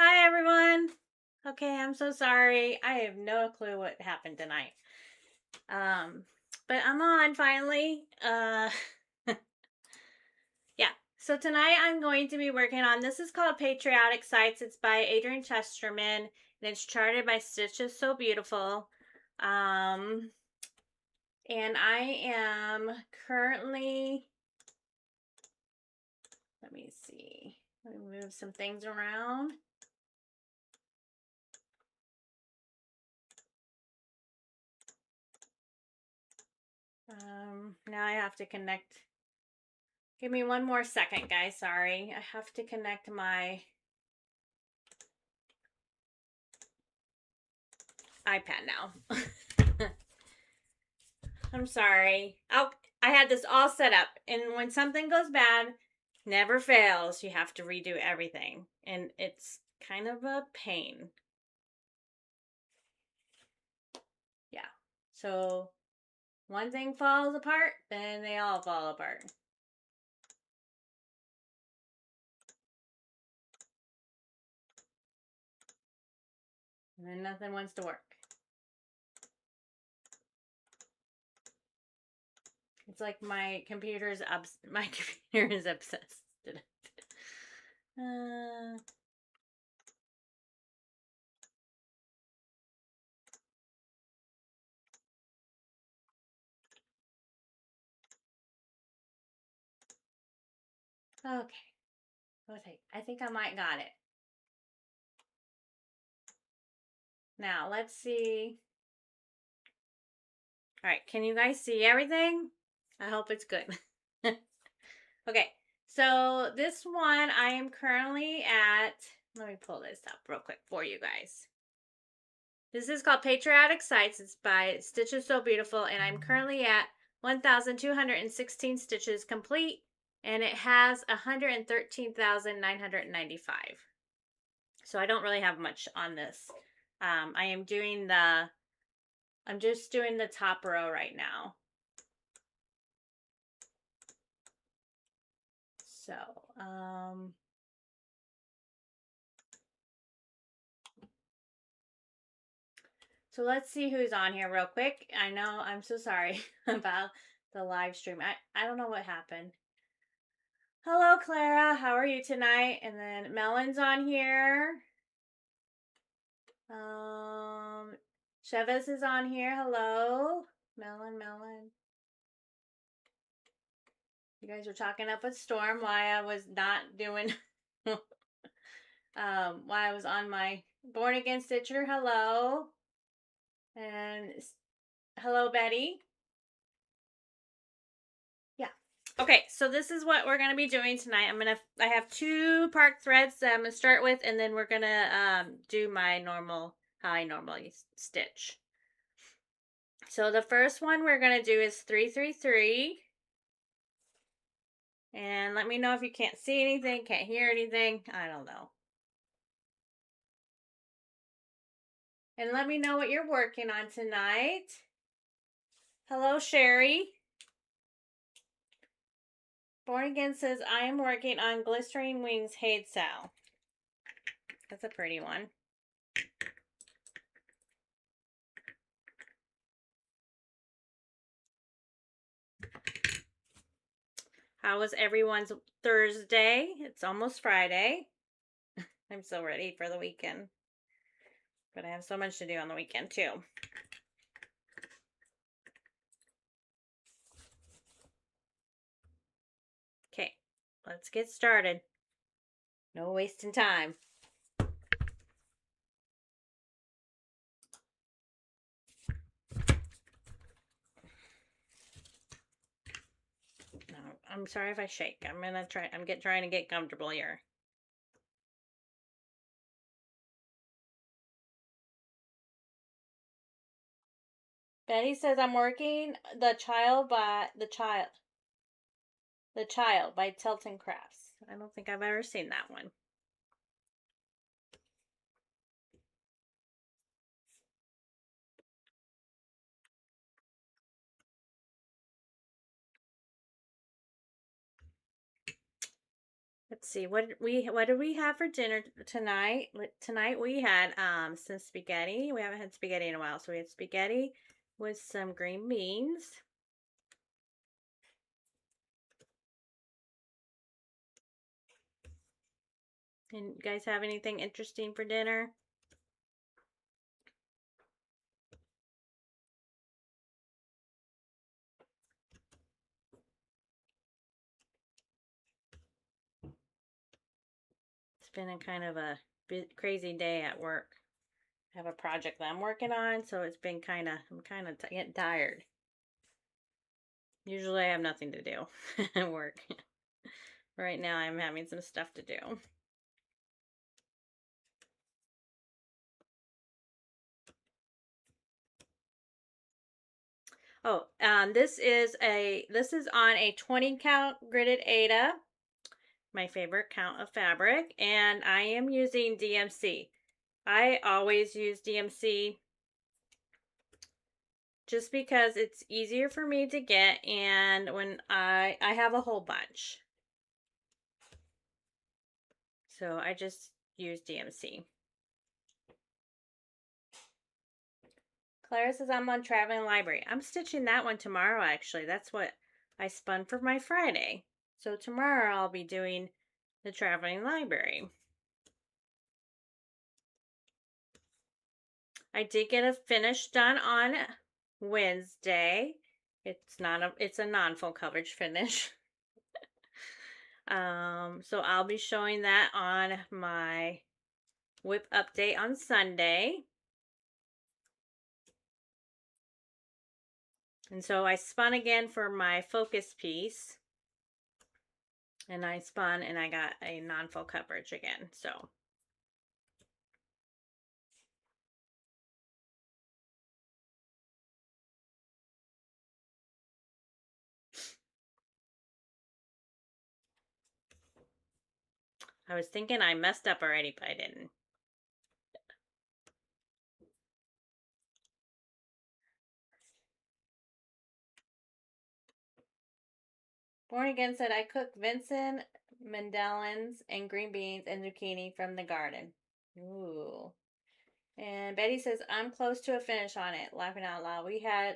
Hi, everyone. Okay, I'm so sorry. I have no clue what happened tonight. Um, but I'm on finally. Yeah. So tonight I'm going to be working on this is called Patriotic Sites. It's by Adrian Chesterman and it's charted by Stitches So Beautiful. Um, and I am currently, let me see. Let me move some things around. Now I have to connect. Give me one more second, guys. Sorry. I have to connect my iPad now. I'm sorry. Oh, I had this all set up. And when something goes bad, never fails. You have to redo everything. And it's kind of a pain. Yeah. So one thing falls apart, then they all fall apart. And then nothing wants to work. It's like my computer is obsessed. Okay. I think I might got it. Now, let's see. All right, can you guys see everything? I hope it's good. Okay, so this one I am currently at, let me pull this up real quick for you guys. This is called Patriotic Sites. It's by Stitches So Beautiful, and I'm currently at 1,216 stitches complete, and it has 113,995. So I don't really have much on this. I'm just doing the top row right now. So, so let's see who's on here real quick. I know I'm so sorry about the live stream. I don't know what happened. Hello, Clara. How are you tonight? And then Melon's on here. Chavez is on here. Hello. Melon. You guys are talking up a storm why I was not doing why I was on my Born Again Stitcher. Hello. And hello, Betty. Yeah. Okay, so this is what we're going to be doing tonight. I have 2 park threads that I'm going to start with, and then we're going to do my how I normally stitch. So the first one we're going to do is 333. And let me know if you can't see anything, can't hear anything. I don't know. And let me know what you're working on tonight. Hello, Sherry. Born Again says, I am working on Glistering Wings Hade Sal. That's a pretty one. How was everyone's Thursday? It's almost Friday. I'm so ready for the weekend. But I have so much to do on the weekend too. Okay, let's get started. No wasting time. No, I'm sorry if I shake. I'm trying to get comfortable here. Betty says I'm working The Child by Tilton Crafts. I don't think I've ever seen that one. Let's see, what did we have for dinner tonight? Tonight we had some spaghetti. We haven't had spaghetti in a while, so we had spaghetti with some green beans. And you guys have anything interesting for dinner? It's been a kind of a crazy day at work. I have a project that I'm working on, so it's been I'm kind of getting tired. Usually I have nothing to do at work. Right now I'm having some stuff to do. Oh, this is on a 20 count gridded Aida, my favorite count of fabric, and I am using DMC. I always use DMC just because it's easier for me to get, and when I have a whole bunch. So I just use DMC. Clara says I'm on Traveling Library. I'm stitching that one tomorrow, actually. That's what I spun for my Friday. So tomorrow I'll be doing the Traveling Library. I did get a finish done on Wednesday. It's a non-full coverage finish. So I'll be showing that on my whip update on Sunday. And so I spun again for my focus piece. And I spun and I got a non-full coverage again. So I was thinking I messed up already, but I didn't. Born Again said I cooked Vincent Mandelians and green beans and zucchini from the garden. Ooh. And Betty says I'm close to a finish on it. Laughing out loud. We had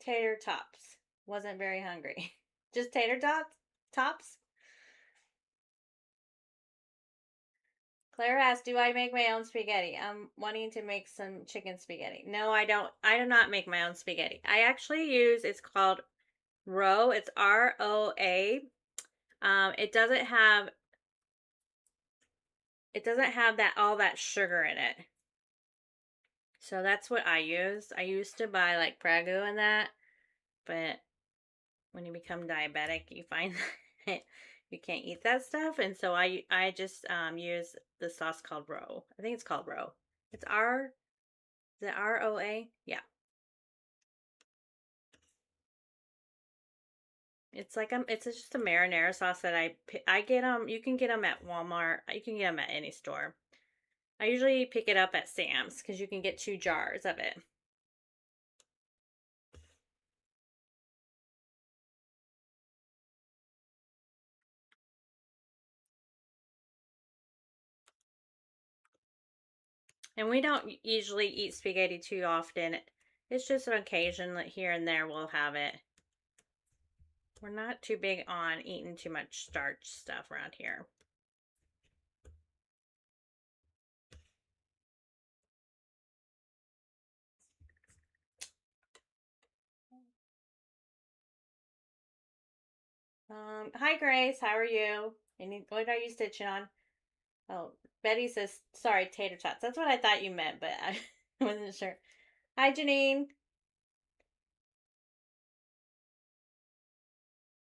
tater tops. Wasn't very hungry. Just tater tops? Claire asked, do I make my own spaghetti? I'm wanting to make some chicken spaghetti. No, I don't. I do not make my own spaghetti. I actually it's called Roe. It's ROA. It doesn't have all that sugar in it. So that's what I use. I used to buy like Prego and that, but when you become diabetic, you find that you can't eat that stuff, and so I just use the sauce called Roe. I think it's called Roe. It's is it ROA? Yeah. It's just a marinara sauce that I get them. You can get them at Walmart. You can get them at any store. I usually pick it up at Sam's because you can get 2 jars of it. And we don't usually eat spaghetti too often. It's just an occasion that here and there we'll have it. We're not too big on eating too much starch stuff around here. Hi Grace, how are you? What are you stitching on? Oh, Betty says, sorry, tater tots. That's what I thought you meant, but I wasn't sure. Hi Janine.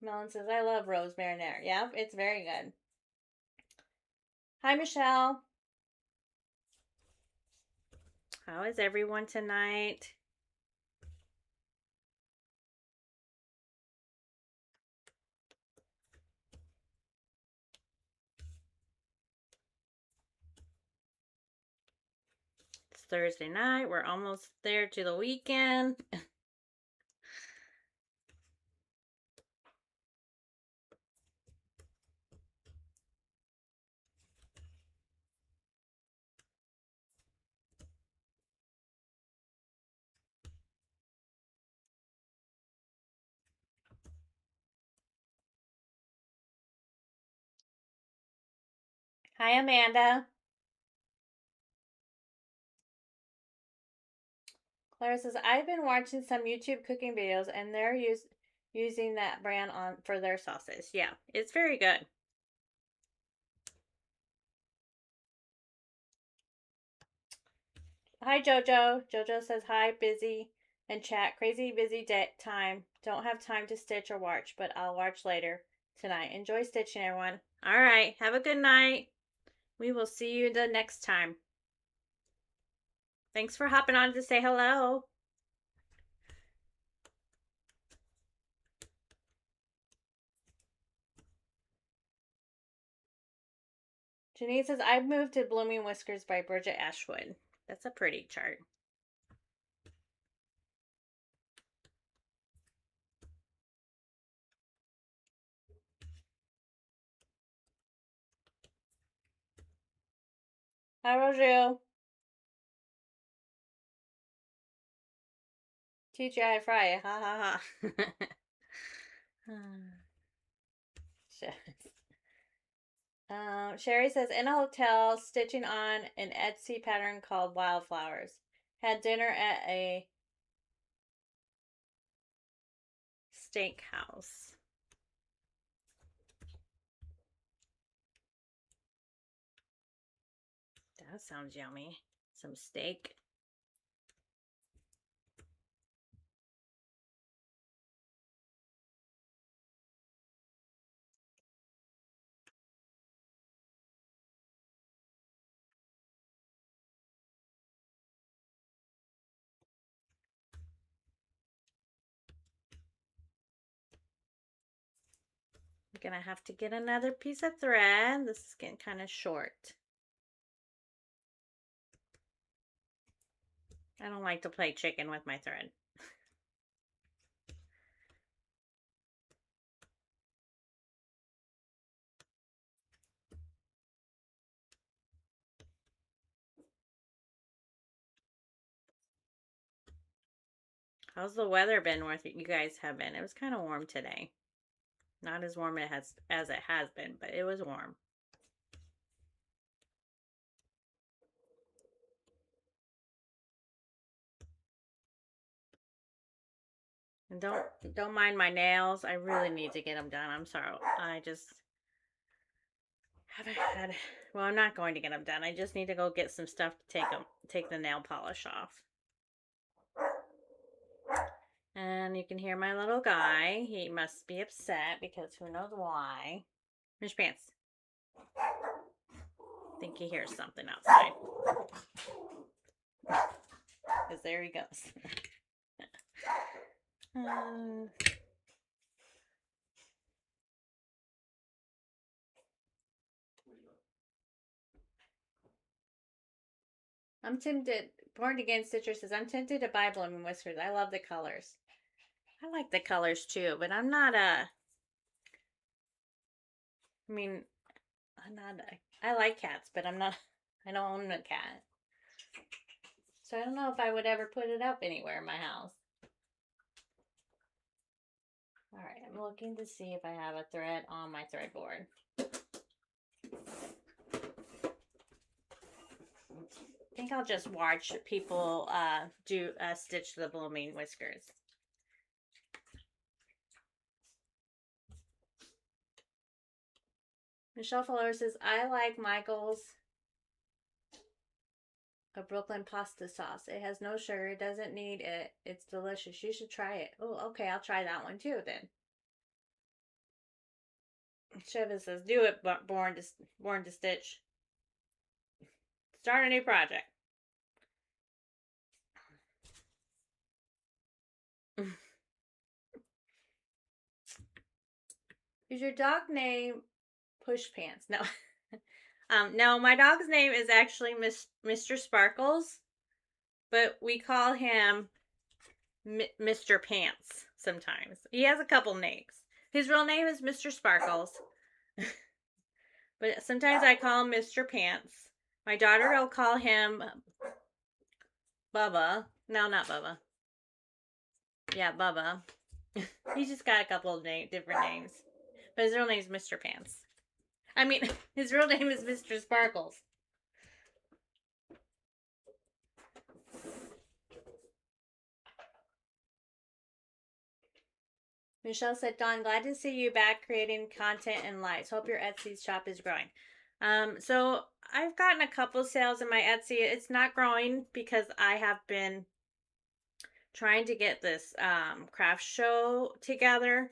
Melon says, I love rose marinara. Yeah, it's very good. Hi Michelle. How is everyone tonight? It's Thursday night. We're almost there to the weekend. Hi, Amanda. Clara says, I've been watching some YouTube cooking videos and they're using that brand on for their sauces. Yeah, it's very good. Hi, Jojo. Jojo says, hi, busy and chat. Crazy busy day time. Don't have time to stitch or watch, but I'll watch later tonight. Enjoy stitching, everyone. All right. Have a good night. We will see you the next time. Thanks for hopping on to say hello. Janine says, I've moved to Blooming Whiskers by Bridget Ashwood. That's a pretty chart. Hi, Roju. TGI Friday. Ha ha ha. Sherry says, in a hotel, stitching on an Etsy pattern called Wildflowers. Had dinner at a steakhouse. That sounds yummy. Some steak. I'm gonna have to get another piece of thread. This is getting kind of short. I don't like to play chicken with my thread. How's the weather been with you guys have been? It was kind of warm today. Not as warm as it has been, but it was warm. And don't mind my nails. I really need to get them done. I'm sorry. I just haven't had. Well, I'm not going to get them done. I just need to go get some stuff to take the nail polish off. And you can hear my little guy. He must be upset because who knows why. Here's pants. I think he hears something outside. Because there he goes. I'm tempted. Born Again Stitcher says, I'm tempted to buy Blooming Whiskers. I love the colors. I like the colors too, but I'm not a. I mean, I'm not a. I like cats, but I'm not. I don't own a cat. So I don't know if I would ever put it up anywhere in my house. All right, I'm looking to see if I have a thread on my thread board. I think I'll just watch people do stitch the Blooming Whiskers. Michelle Fuller says, I like Michael's a Brooklyn pasta sauce. It has no sugar. It doesn't need it. It's delicious. You should try it. Oh, okay. I'll try that one too then. Shiva says, do it, born to stitch. Start a new project. Is your dog name Push Pants? No. No, my dog's name is actually Mr. Sparkles, but we call him Mr. Pants sometimes. He has a couple names. His real name is Mr. Sparkles, but sometimes I call him Mr. Pants. My daughter will call him Bubba. No, not Bubba. Yeah, Bubba. He's just got a couple of different names, but his real name is Mr. Pants. I mean, his real name is Mr. Sparkles. Michelle said, Dawn, glad to see you back creating content and lives. Hope your Etsy shop is growing. So I've gotten a couple sales in my Etsy. It's not growing because I have been trying to get this craft show together.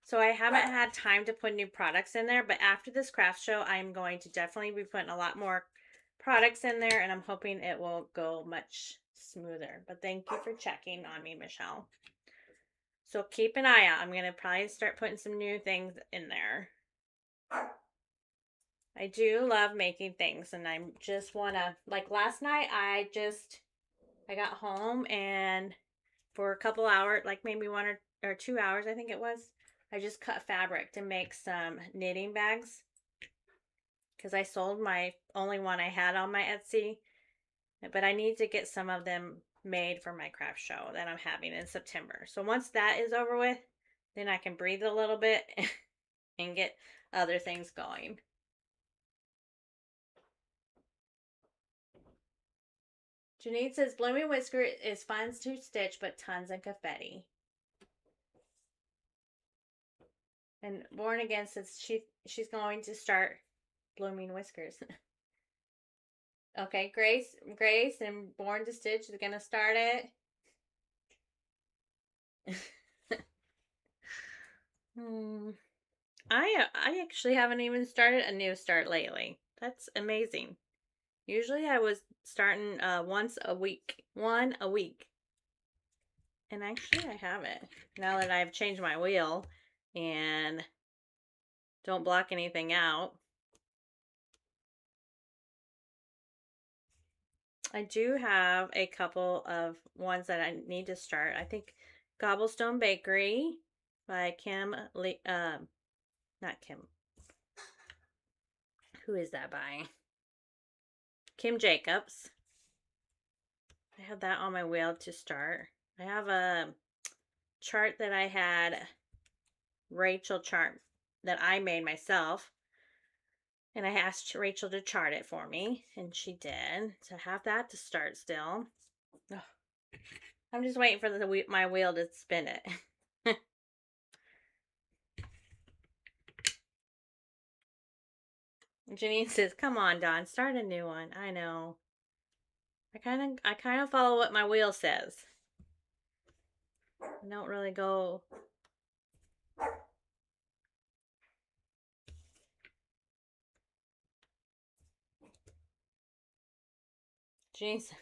So I haven't had time to put new products in there. But after this craft show, I'm going to definitely be putting a lot more products in there. And I'm hoping it will go much smoother. But thank you for checking on me, Michelle. So keep an eye out. I'm going to probably start putting some new things in there. I do love making things, and I just want to, like last night, I got home and for a couple hours, like maybe 1 or 2 hours, I think it was, I just cut fabric to make some knitting bags because I sold my only one I had on my Etsy, but I need to get some of them made for my craft show that I'm having in September. So once that is over with, then I can breathe a little bit and get other things going. Janine says Blooming Whisker is fun to stitch, but tons of confetti. And Born Again says she's going to start Blooming Whiskers. Okay, Grace and Born to Stitch is gonna start it. I actually haven't even started a new start lately. That's amazing. Usually I was starting once a week. One a week. And actually I haven't. Now that I've changed my wheel and don't block anything out. I do have a couple of ones that I need to start. I think Gobblestone Bakery by Kim Lee, not Kim. Who is that by? Kim Jacobs. I have that on my wheel to start. I have a chart that I had, Rachel chart that I made myself. And I asked Rachel to chart it for me, and she did. So I have that to start still. Ugh. I'm just waiting for my wheel to spin it. Janine says, "Come on, Dawn, start a new one." I know. I kind of follow what my wheel says. I don't really go. Janine says,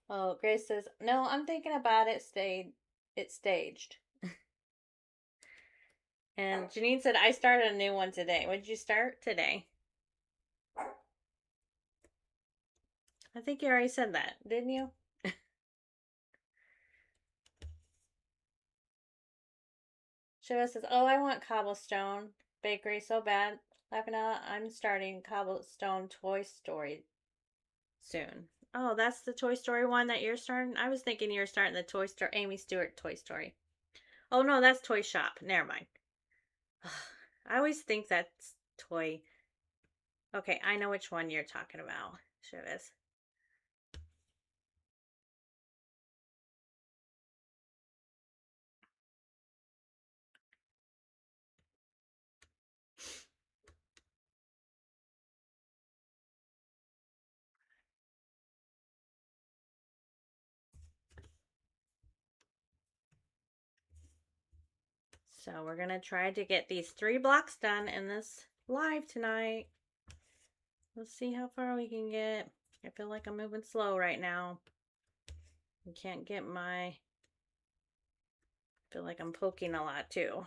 "Oh, Grace says, no, I'm thinking about it. It's staged." And Janine said, "I started a new one today." What did you start today? I think you already said that, didn't you? Shiva says, "Oh, I want Cobblestone Bakery so bad. Laughing out, I'm starting Cobblestone Toy Story soon." Oh, that's the Toy Story one that you're starting? I was thinking you were starting the Toy Story, Amy Stewart Toy Story. Oh, no, that's Toy Shop. Never mind. I always think that's Toy. Okay, I know which one you're talking about, Shivis. So we're going to try to get these 3 blocks done in this live tonight. Let's see how far we can get. I feel like I'm moving slow right now. I can't get I feel like I'm poking a lot too.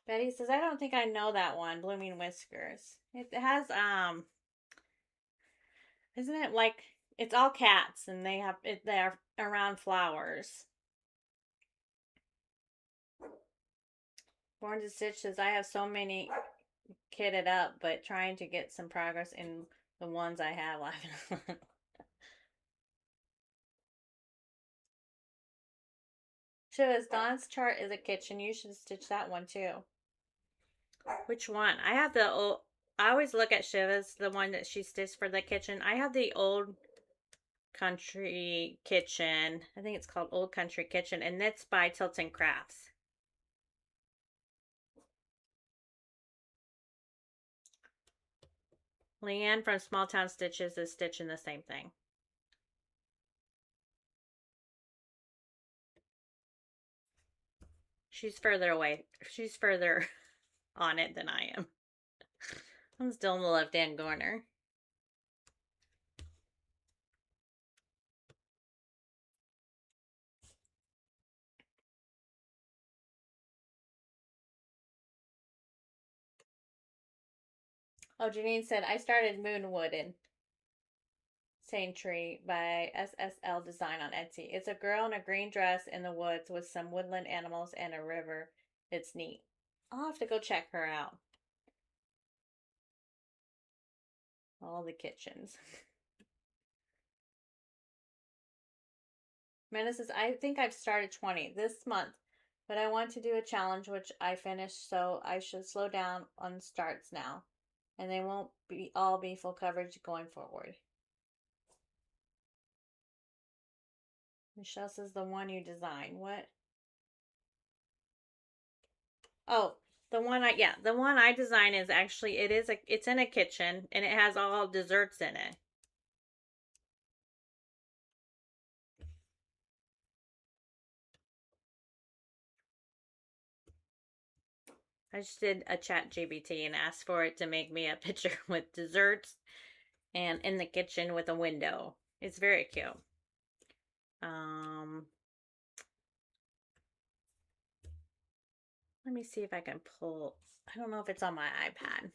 Betty says, I don't think I know that one, Blooming Whiskers. It has, isn't it like, it's all cats and they're around flowers. Born to Stitch says, I have so many kitted up, but trying to get some progress in the ones I have. Shiva's Dawn's chart is a kitchen. You should stitch that one too. Which one? I have the old. I always look at Shiva's, the one that she stitched for the kitchen. I have the old country kitchen. I think it's called Old Country Kitchen, and it's by Tilton Crafts. Leanne from Small Town Stitches is stitching the same thing. She's further away. She's further on it than I am. I'm still in the left-hand corner. Oh, Janine said, I started Moonwood in Saintry by SSL Design on Etsy. It's a girl in a green dress in the woods with some woodland animals and a river. It's neat. I'll have to go check her out. All the kitchens. Amanda says, I think I've started 20 this month, but I want to do a challenge which I finished, so I should slow down on starts now. And they won't be all be full coverage going forward. Michelle says the one you design. What? Oh, the one I design is actually it's in a kitchen and it has all desserts in it. I just did a chat GBT and asked for it to make me a picture with desserts and in the kitchen with a window. It's very cute. Let me see if I can pull. I don't know if it's on my iPad.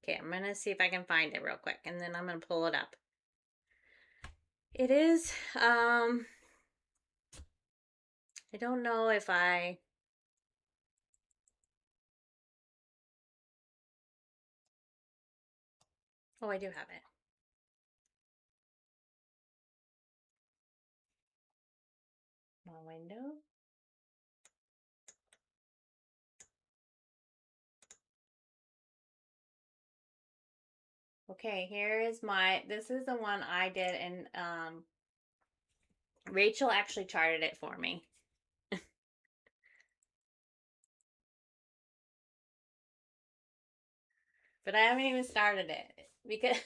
Okay, I'm going to see if I can find it real quick and then I'm going to pull it up. It is, I don't know if I, oh, I do have it. My window. Okay, here is this is the one I did and Rachel actually charted it for me. But I haven't even started it because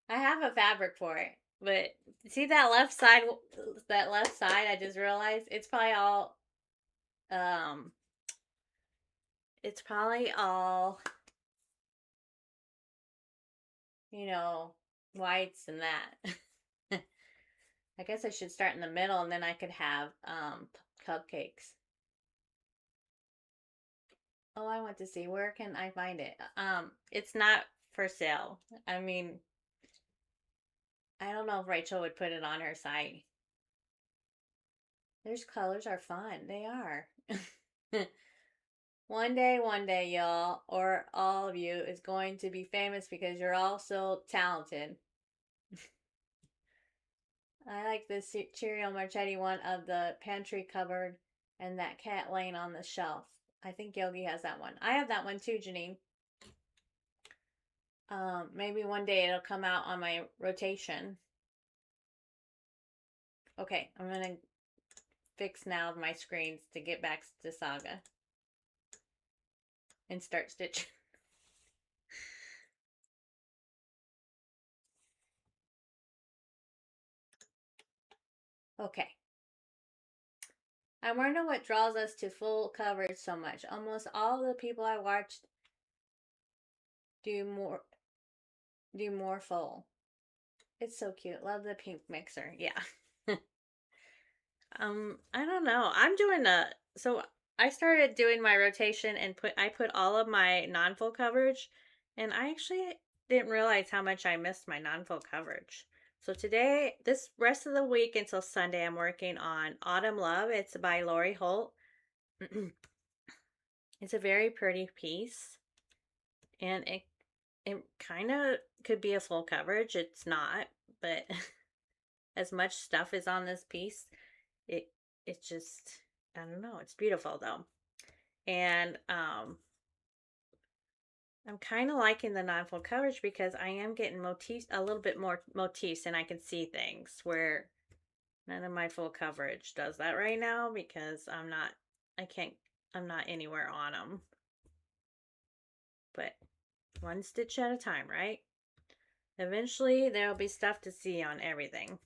I have a fabric for it. But see that left side, I just realized um, it's probably all, whites and that. I guess I should start in the middle and then I could have, cupcakes. Oh, I want to see, where can I find it? It's not for sale. I mean, I don't know if Rachel would put it on her site. Their colors are fun. They are. One day, y'all, or all of you, is going to be famous because you're all so talented. I like the Cheerio Marchetti one of the pantry cupboard and that cat laying on the shelf. I think Yogi has that one. I have that one too, Janine. Maybe one day it'll come out on my rotation. Okay, I'm gonna fix now my screens to get back to Saga and start stitching. Okay. I wonder what draws us to full coverage so much. Almost all the people I watched do more do more full. It's so cute. Love the pink mixer. Yeah. I don't know. I'm doing a so I started doing my rotation and put all of my non-full coverage, and I actually didn't realize how much I missed my non-full coverage. So today, this rest of the week until Sunday, I'm working on Autumn Love. It's by Lori Holt. It's a very pretty piece, and it kind of could be a full coverage. It's not, but as much stuff is on this piece, it it just, I don't know. It's beautiful though, and I'm kind of liking the non-full coverage because I am getting motifs, a little bit more motifs, and I can see things where none of my full coverage does that right now because I can't, I'm not anywhere on them. But one stitch at a time, right? Eventually, there'll be stuff to see on everything.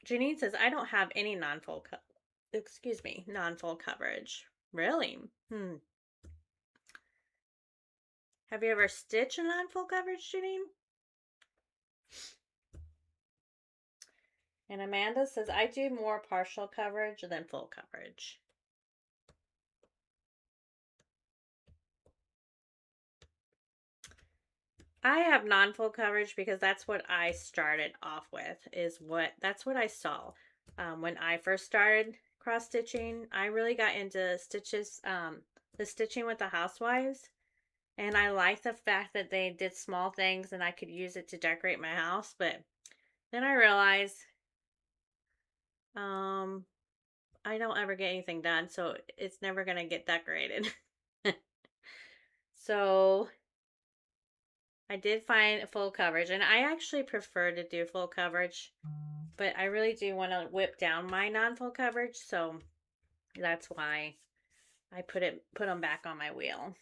Janine says, I don't have any non-full coverage. Really? Have you ever stitched a non-full coverage, Janine? And Amanda says, I do more partial coverage than full coverage. I have non-full coverage because that's what I started off with, that's what I saw. When I first started cross stitching, I really got into the stitching with the housewives. And I like the fact that they did small things and I could use it to decorate my house. But then I realized, um, I don't ever get anything done, so it's never gonna get decorated. So I did find full coverage, and I actually prefer to do full coverage, but I really do want to whip down my non-full coverage, so that's why I put them back on my wheel.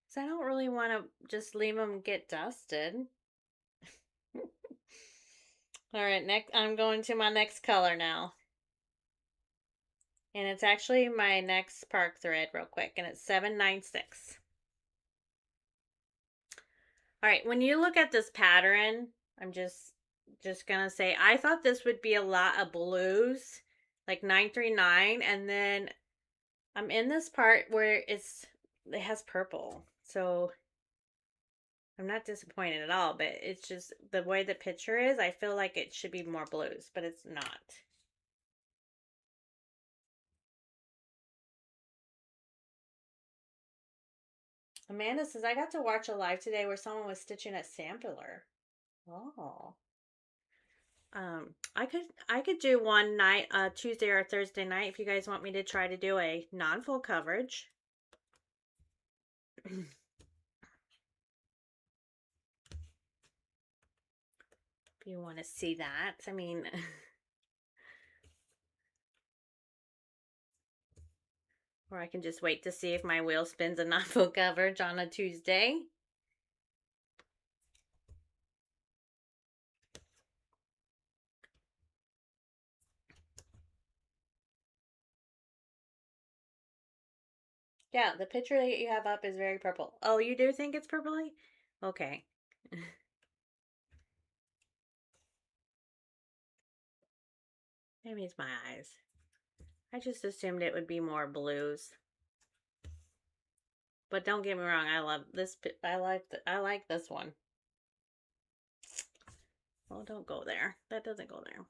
So I don't really want to just leave them get dusted. All right, next I'm going to my next color now. And it's actually my next spark thread real quick, and it's 796. All right, when you look at this pattern, I'm just gonna say I thought this would be a lot of blues, like 939, and then I'm in this part where it has purple. So I'm not disappointed at all, but it's just the way the picture is, I feel like it should be more blues, but it's not. Amanda says, I got to watch a live today where someone was stitching a sampler. Oh. I could do one night, Tuesday or Thursday night, if you guys want me to try to do a non-full coverage. If you want to see that, I mean, or I can just wait to see if my wheel spins a non-full coverage on a Tuesday. Yeah, the picture that you have up is very purple. Oh, you do think it's purpley? Okay. Maybe it's my eyes. I just assumed it would be more blues. But don't get me wrong, I love this. I like this one. Oh, don't go there. That doesn't go there.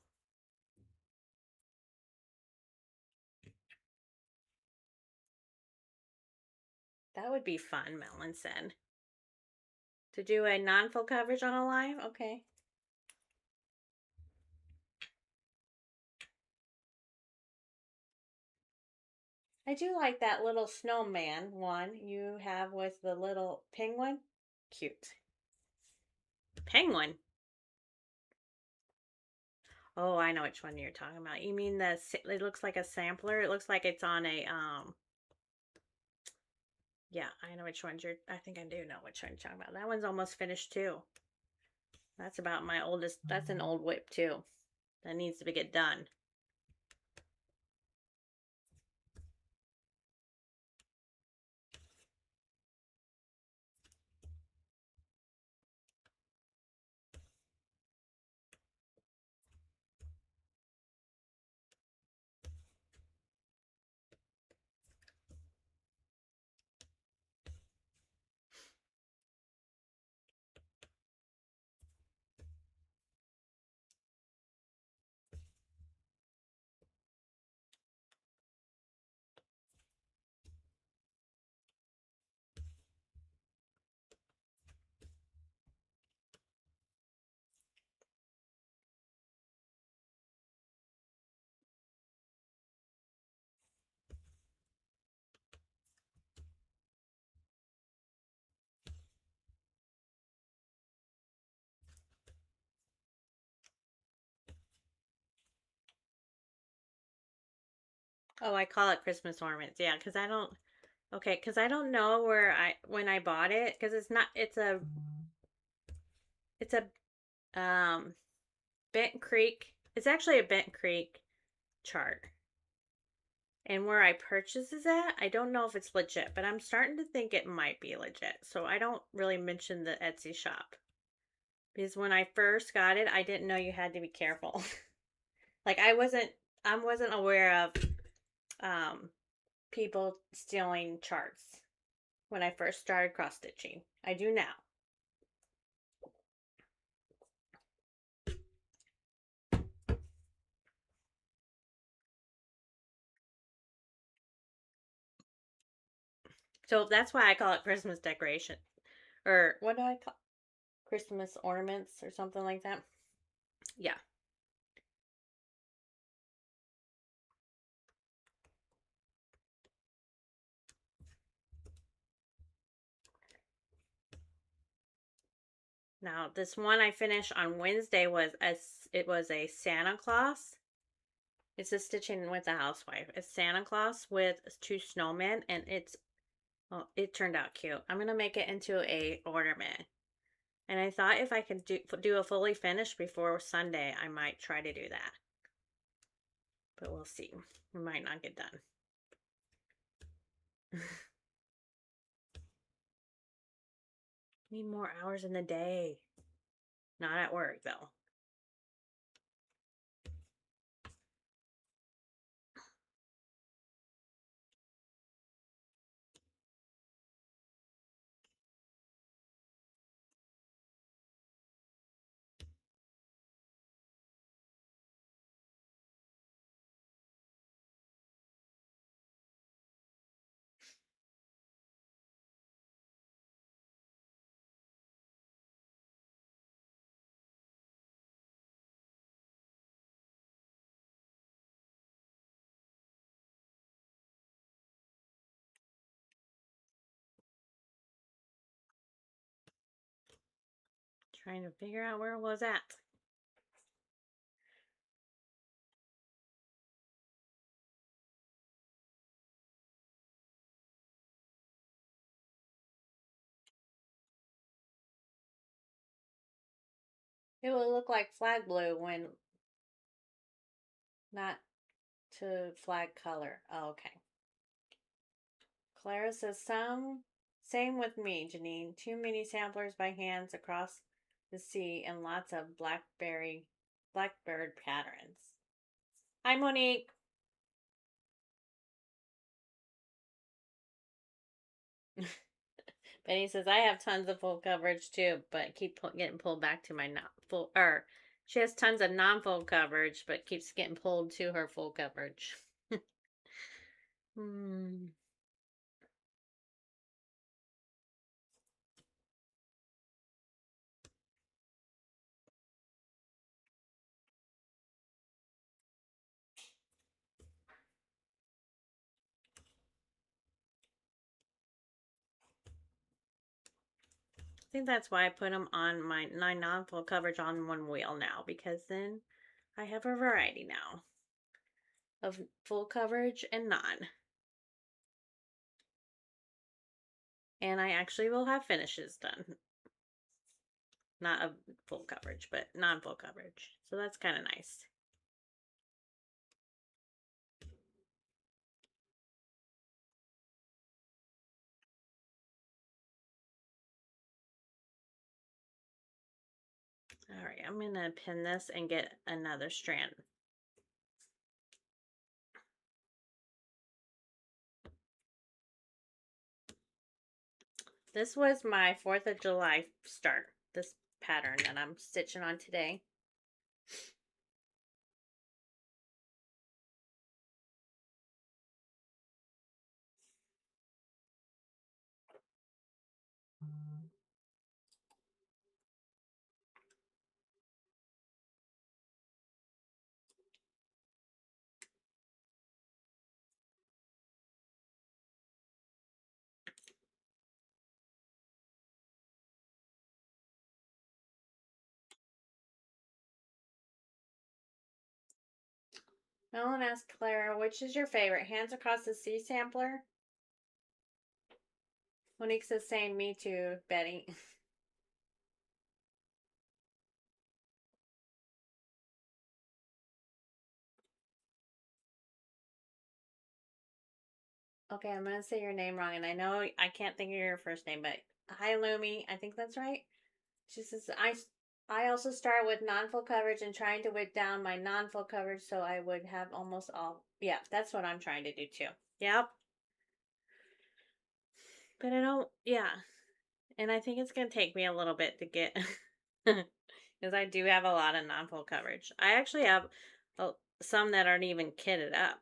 That would be fun, Melon said. To do a non-full coverage on a live? Okay. I do like that little snowman one you have with the little penguin. Cute. Penguin. Oh, I know which one you're talking about. You mean it looks like a sampler? It looks like it's on a, yeah, I know which ones I think I do know which one you're talking about. That one's almost finished too. That's about my oldest, that's an old whip too. That needs to get done. Oh, I call it Christmas ornaments. Yeah, because I don't, okay, because I don't know when I bought it, because it's a, Bent Creek. It's actually a Bent Creek chart. And where I purchase is at, I don't know if it's legit, but I'm starting to think it might be legit. So I don't really mention the Etsy shop. Because when I first got it, I didn't know you had to be careful. Like I wasn't aware of um people stealing charts when I first started cross stitching. I do now. So that's why I call it Christmas decoration. Or what do I call Christmas ornaments or something like that? Yeah. Now, this one I finished on Wednesday it was a Santa Claus. It's a stitching with a housewife. It's Santa Claus with two snowmen, and it turned out cute. I'm gonna make it into a ornament, and I thought if I could do a fully finished before Sunday, I might try to do that. But we'll see. We might not get done. Need more hours in the day. Not at work though. Trying to figure out where it was at. It will look like flag blue when not to flag color. Oh, okay. Clara says same with me, Janine. Too many samplers by hands across the sea and lots of blackbird patterns. Hi, Monique. Benny says I have tons of full coverage too, but keep getting pulled back to my not full. Or she has tons of non-full coverage, but keeps getting pulled to her full coverage. Hmm. I think that's why I put them on my non-full coverage on one wheel now, because then I have a variety now of full coverage and non. And I actually will have finishes done. Not a full coverage, but non-full coverage. So that's kind of nice. All right, I'm going to pin this and get another strand. This was my 4th of July start, this pattern that I'm stitching on today. Ellen asked Clara, which is your favorite? Hands Across the Sea sampler? Monique says same, me too, Betty. Okay, I'm gonna say your name wrong, and I know I can't think of your first name, but hi Lumi, I think that's right. She says I also start with non-full coverage and trying to whip down my non-full coverage so I would have almost all. Yeah, that's what I'm trying to do too. Yep. But I don't. Yeah, and I think it's gonna take me a little bit to get, because I do have a lot of non-full coverage. I actually have some that aren't even kitted up,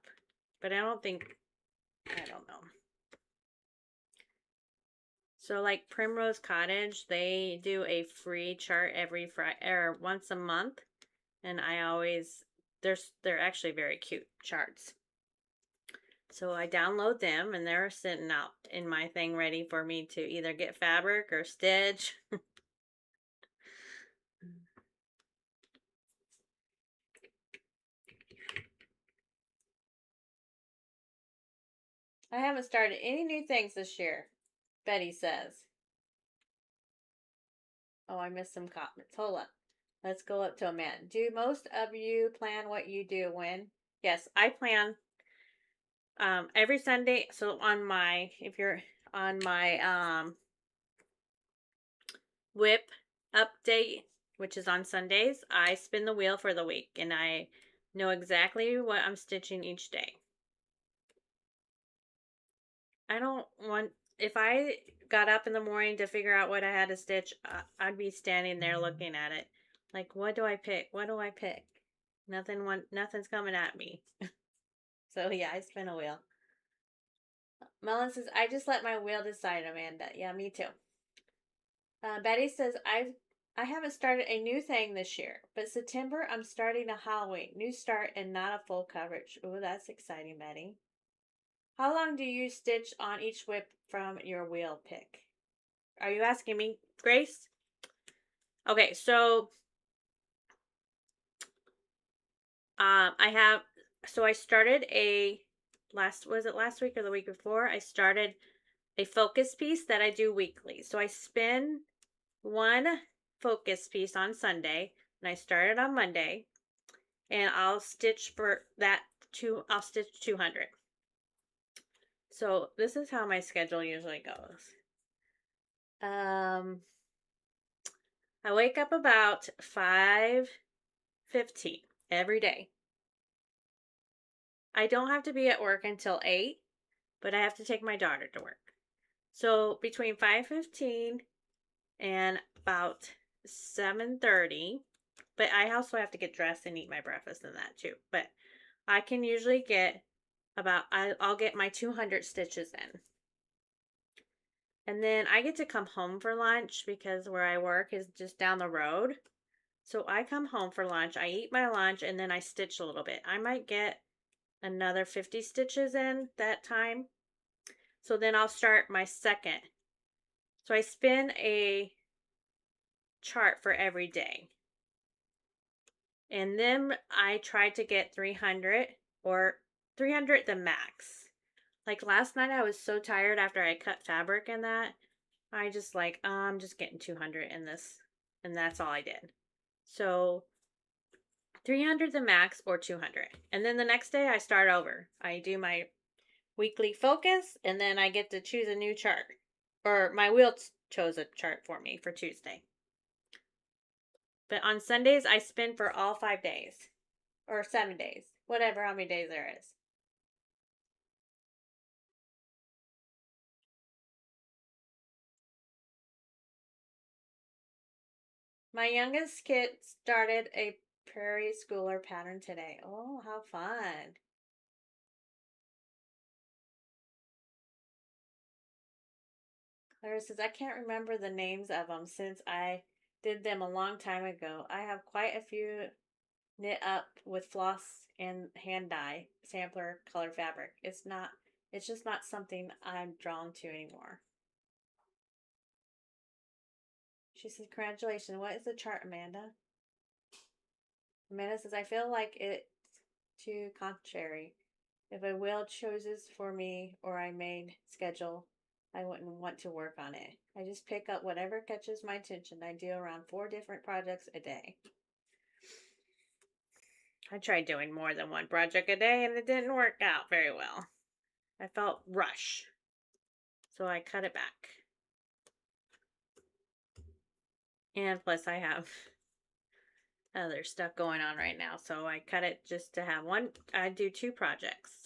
but I don't think. I don't know. So like Primrose Cottage, they do a free chart every Friday or once a month, and I always they're actually very cute charts. So I download them and they're sitting out in my thing ready for me to either get fabric or stitch. I haven't started any new things this year, Betty says. Oh, I missed some comments. Hold up. Let's go up to a man. Do most of you plan what you do when? Yes, I plan every Sunday. So on my, if you're on my whip update, which is on Sundays, I spin the wheel for the week and I know exactly what I'm stitching each day. I don't want, if I got up in the morning to figure out what I had to stitch, I'd be standing there looking at it. Like, what do I pick? What do I pick? Nothing's coming at me. So yeah, I spin a wheel. Melon says, I just let my wheel decide, Amanda. Yeah, me too. Betty says, I haven't started a new thing this year, but September I'm starting a Halloween. New start and not a full coverage. Oh, that's exciting, Betty. How long do you stitch on each whip from your wheel pick? Are you asking me, Grace? Okay, so I started was it last week or the week before? I started a focus piece that I do weekly. So I spin one focus piece on Sunday, and I started on Monday, and I'll stitch for that I'll stitch 200. So this is how my schedule usually goes. I wake up about 5:15 every day. I don't have to be at work until 8, but I have to take my daughter to work. So between 5:15 and about 7:30, but I also have to get dressed and eat my breakfast and that too. But I can usually get I'll get my 200 stitches in. And then I get to come home for lunch because where I work is just down the road. So I come home for lunch, I eat my lunch, and then I stitch a little bit. I might get another 50 stitches in that time. So then I'll start my second. So I spin a chart for every day. And then I tried to get 300 or 300 the max. Like last night, I was so tired after I cut fabric and that. I just like, I'm just getting 200 in this. And that's all I did. So 300 the max or 200. And then the next day, I start over. I do my weekly focus and then I get to choose a new chart. Or my wheel chose a chart for me for Tuesday. But on Sundays, I spin for all 5 days or 7 days, whatever, how many days there is. My youngest kid started a prairie schooler pattern today. Oh, how fun. Clara says, I can't remember the names of them since I did them a long time ago. I have quite a few knit up with floss and hand dye sampler color fabric. It's just not something I'm drawn to anymore. She says, congratulations. What is the chart, Amanda? Amanda says, I feel like it's too contrary. If a wheel chooses for me or I made schedule, I wouldn't want to work on it. I just pick up whatever catches my attention. I do around 4 different projects a day. I tried doing more than one project a day and it didn't work out very well. I felt rush. So I cut it back. And plus I have other stuff going on right now. So I cut it just to have one. I do 2 projects.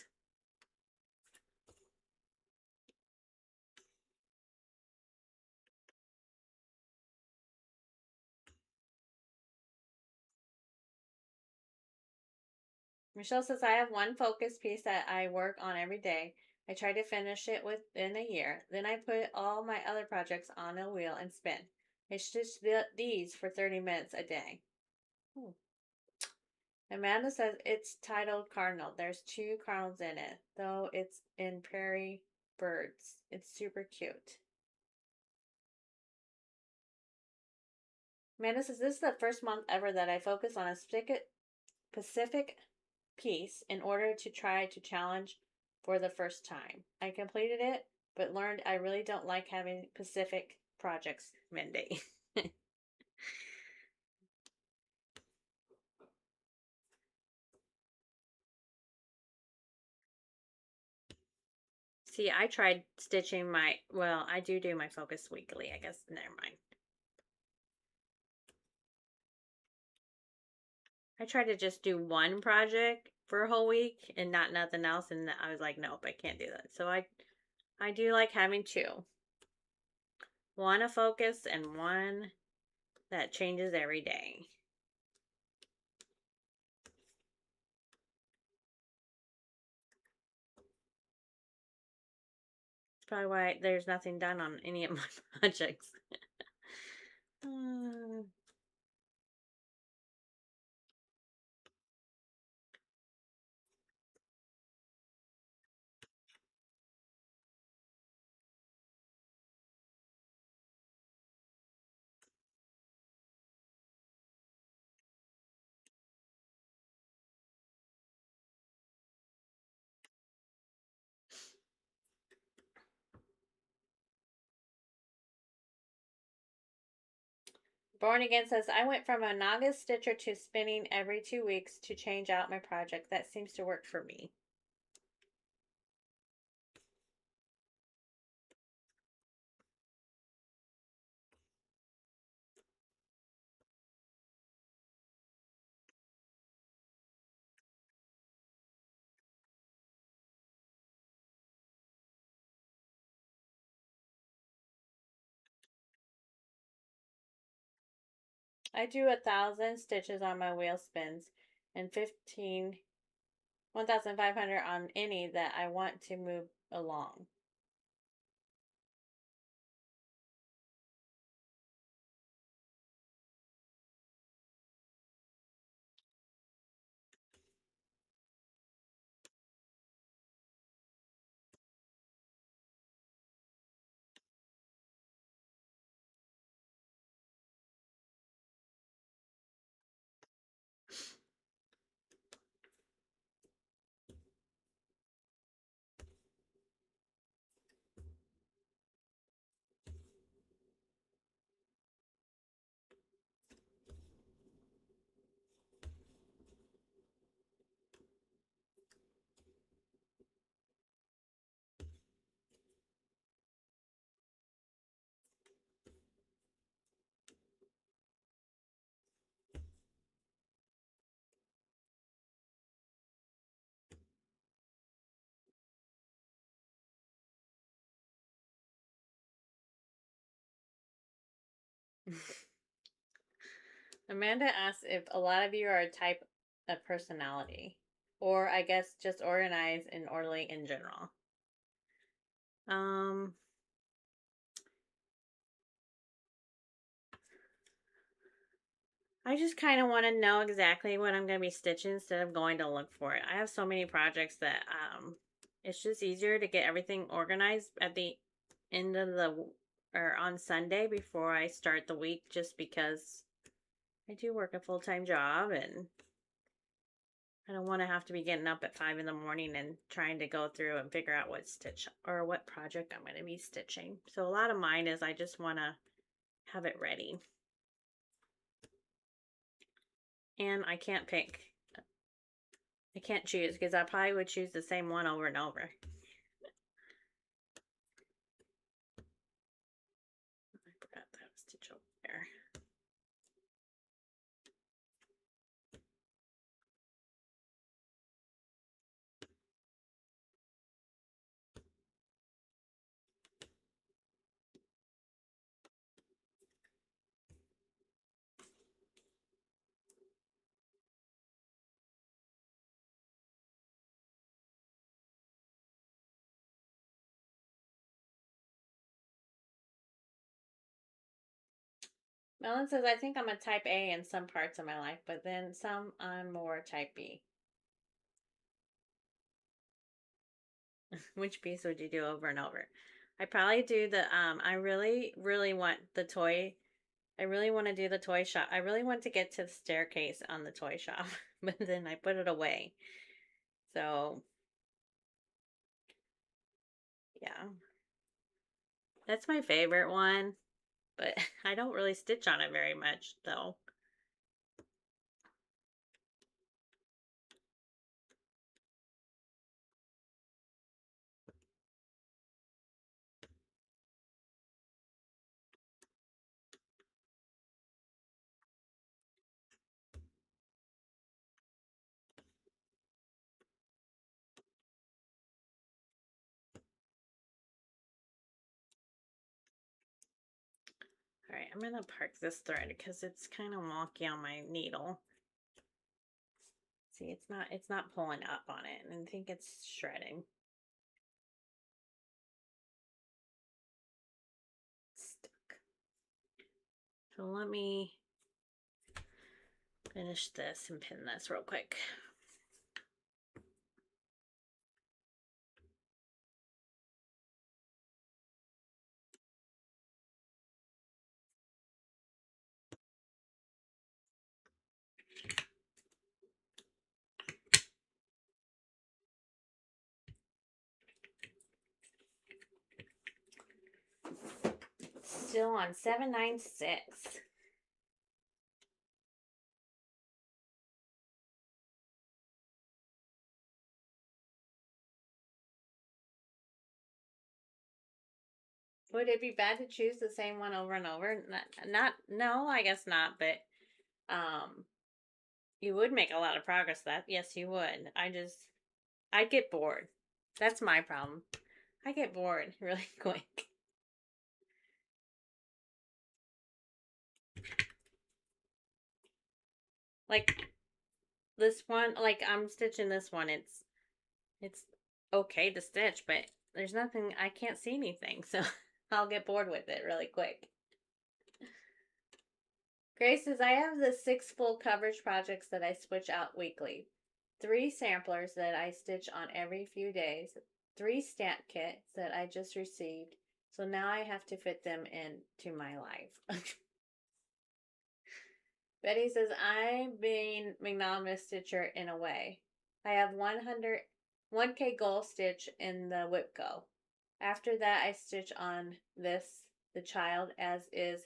Michelle says, I have one focus piece that I work on every day. I try to finish it within a year. Then I put all my other projects on a wheel and spin. I stitch these for 30 minutes a day. Hmm. Amanda says it's titled Cardinal. There's 2 cardinals in it, though it's in prairie birds. It's super cute. Amanda says this is the first month ever that I focus on a specific piece in order to try to challenge for the first time. I completed it, but learned I really don't like having specific projects, Mindy. See, I tried stitching I do my focus weekly, I guess. Never mind. I tried to just do one project for a whole week and not nothing else, and I was like, nope, I can't do that. So I do like having 2. One a focus and one that changes every day. It's probably why there's nothing done on any of my projects. Born Again says, I went from a Naga stitcher to spinning every 2 weeks to change out my project. That seems to work for me. I do 1,000 stitches on my wheel spins and 1,500 on any that I want to move along. Amanda asks if a lot of you are a type of personality, or I guess just organized and orderly in general. Um, I just kind of want to know exactly what I'm going to be stitching instead of going to look for it. I have so many projects that it's just easier to get everything organized at the end of the or on Sunday before I start the week, just because I do work a full-time job and I don't want to have to be getting up at 5 in the morning and trying to go through and figure out what stitch or what project I'm going to be stitching. So a lot of mine is I just want to have it ready. And I can't pick. I can't choose because I probably would choose the same one over and over. I forgot that stitch over there. Melon says, I think I'm a type A in some parts of my life, but then some I'm more type B. Which piece would you do over and over? I probably do the, I really, really want the toy. I really want to do the toy shop. I really want to get to the staircase on the toy shop, but then I put it away. So, yeah. That's my favorite one, but I don't really stitch on it very much, though. All right, I'm gonna park this thread because it's kind of wonky on my needle. See, it's not pulling up on it, and I think it's shredding. Stuck. So let me finish this and pin this real quick. Still on 796. Would it be bad to choose the same one over and over? No, I guess not, but you would make a lot of progress that. Yes, you would. I'd get bored. That's my problem. I get bored really quick. Like this one, like I'm stitching this one, it's okay to stitch, but there's nothing, I can't see anything, so I'll get bored with it really quick. Grace says, I have the 6 full coverage projects that I switch out weekly, 3 samplers that I stitch on every few days, 3 stamp kits that I just received, so now I have to fit them into my life. Betty says, I'm being Busymomstitcher in a way. I have 1K goal stitch in the whip go. After that, I stitch on this, the child, as is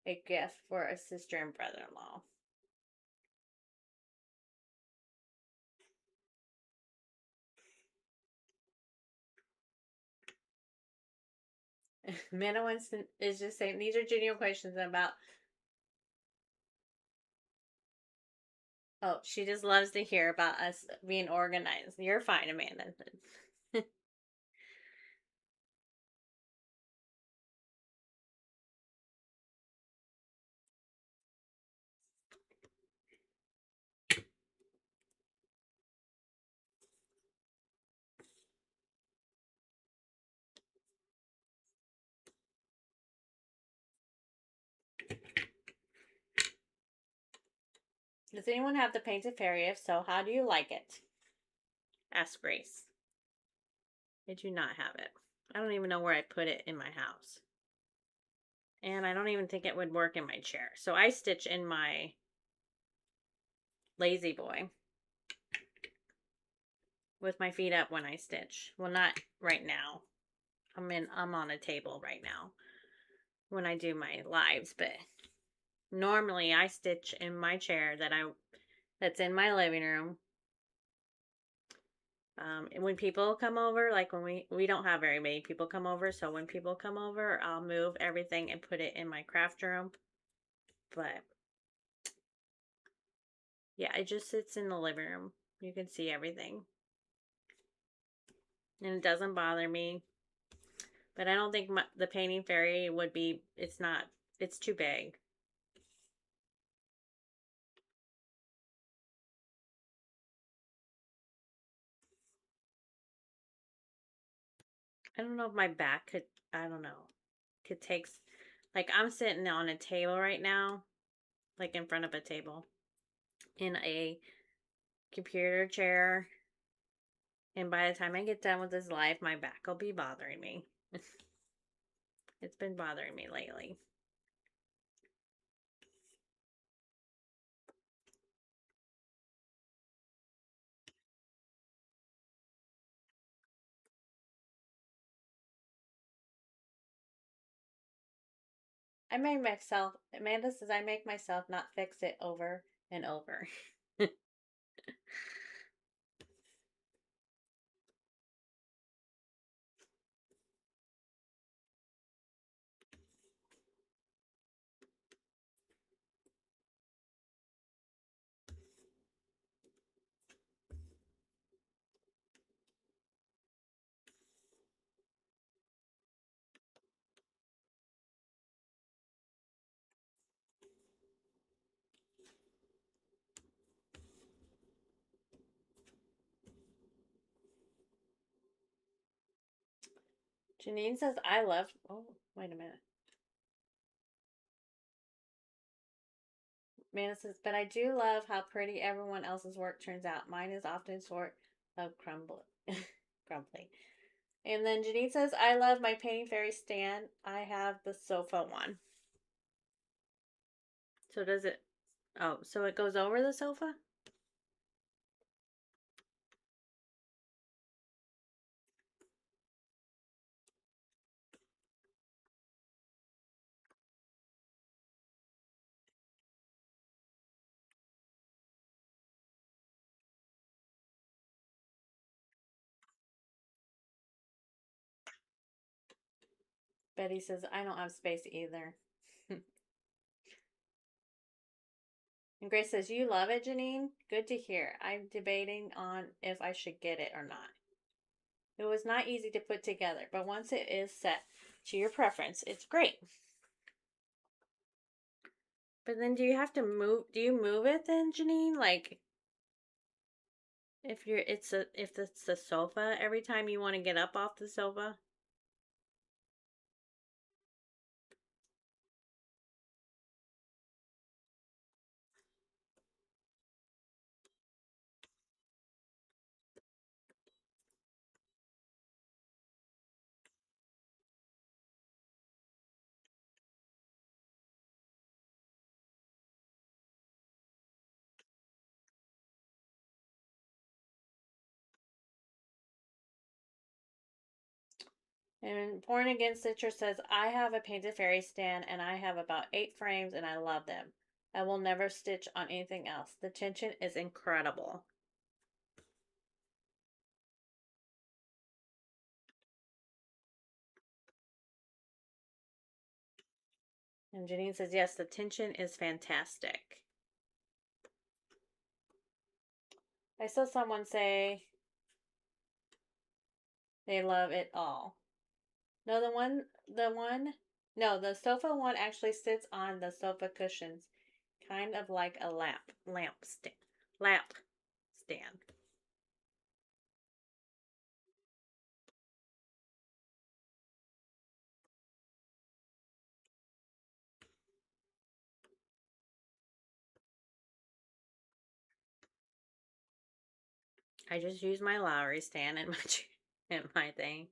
a gift for a sister and brother-in-law. Manna Winston is just saying, these are genuine questions about. Oh, she just loves to hear about us being organized. You're fine, Amanda. Does anyone have the painted fairy? If so, how do you like it? Asked Grace. I do not have it. I don't even know where I put it in my house. And I don't even think it would work in my chair. So I stitch in my Lazy Boy with my feet up when I stitch. Well, not right now. I'm on a table right now when I do my lives, but normally I stitch in my chair that's in my living room. And when people come over, like when we don't have very many people come over, so when people come over, I'll move everything and put it in my craft room. But yeah, it just sits in the living room. You can see everything. And it doesn't bother me. But I don't think the painting fairy would be, it's too big. I don't know if my back could, I don't know, could take, like I'm sitting on a table right now, like in front of a table, in a computer chair. And by the time I get done with this live, my back will be bothering me. It's been bothering me lately. Amanda says, I make myself not fix it over and over. Janine says, oh, wait a minute. Amanda says, but I do love how pretty everyone else's work turns out. Mine is often sort of crumbly. And then Janine says, I love my painting fairy stand. I have the sofa one. So does it, oh, so it goes over the sofa? Betty says, I don't have space either. And Grace says, you love it, Janine? Good to hear. I'm debating on if I should get it or not. It was not easy to put together, but once it is set to your preference, it's great. But then do you move it then, Janine? Like if it's the sofa every time you want to get up off the sofa? And Born Again Stitcher says, I have a painted fairy stand and I have about 8 frames and I love them. I will never stitch on anything else. The tension is incredible. And Janine says, yes, the tension is fantastic. I saw someone say they love it all. No, the sofa one actually sits on the sofa cushions, kind of like a lamp stand. I just use my Lowry stand and my thing.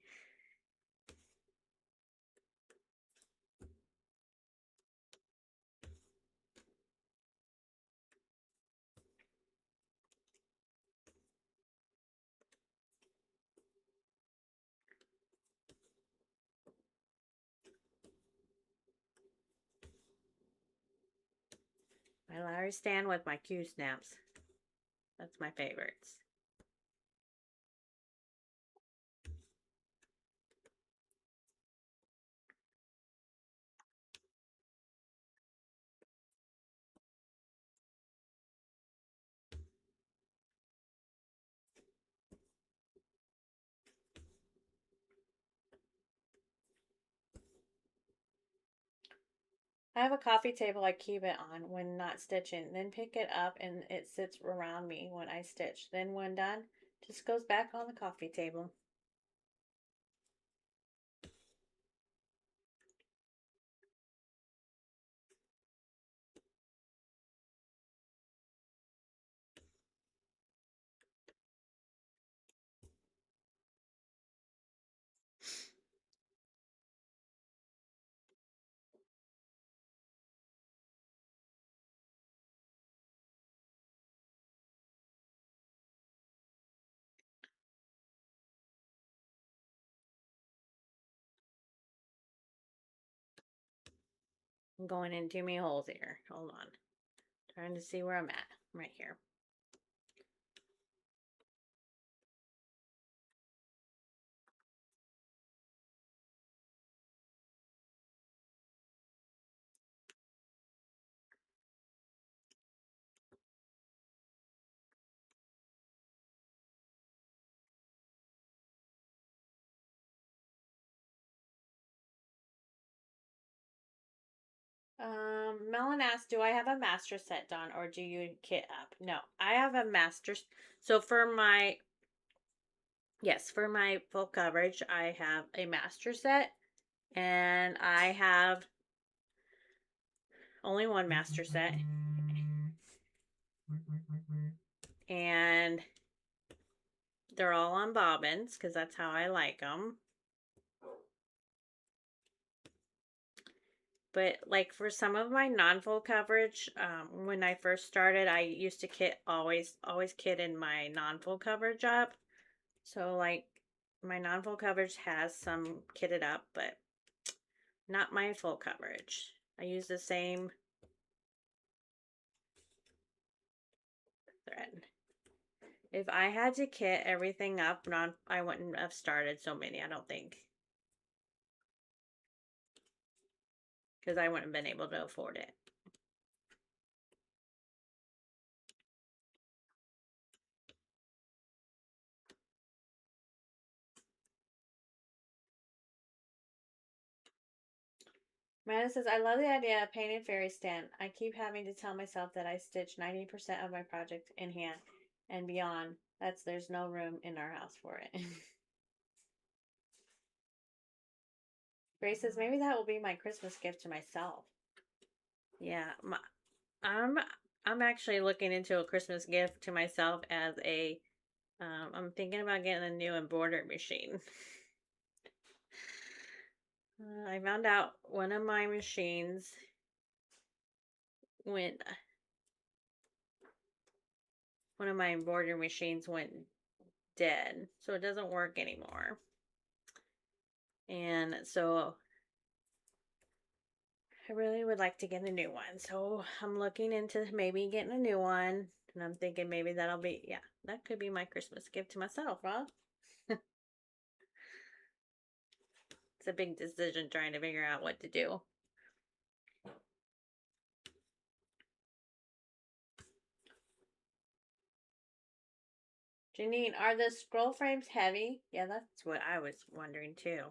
My Lowry stand with my Q snaps. That's my favorites. I have a coffee table I keep it on when not stitching, then pick it up and it sits around me when I stitch. Then when done, just goes back on the coffee table. I'm going into me holes here. Hold on. Trying to see where I'm at. Right here. Melon asked, do I have a master set done or do you kit up? No, I have a master. So for my, yes, for my full coverage, I have a master set and I have only one master set. And they're all on bobbins because that's how I like them. But like for some of my non-full coverage, when I first started, I used to kit always kit in my non-full coverage up. So like my non-full coverage has some kitted up, but not my full coverage. I use the same thread. If I had to kit everything up, I wouldn't have started so many, I don't think. Because I wouldn't have been able to afford it. Amanda says, I love the idea of painted fairy stand. I keep having to tell myself that I stitch 90% of my project in hand and beyond. There's no room in our house for it. Grace says, maybe that will be my Christmas gift to myself. Yeah, I'm actually looking into a Christmas gift to myself as a I'm thinking about getting a new embroidery machine. I found out one of my machines went one of my embroidery machines went dead, so it doesn't work anymore. And so I really would like to get a new one. So I'm looking into maybe getting a new one. And I'm thinking maybe that'll be, yeah, that could be my Christmas gift to myself, huh? It's a big decision trying to figure out what to do. Janine, are the scroll frames heavy? Yeah, that's what I was wondering too.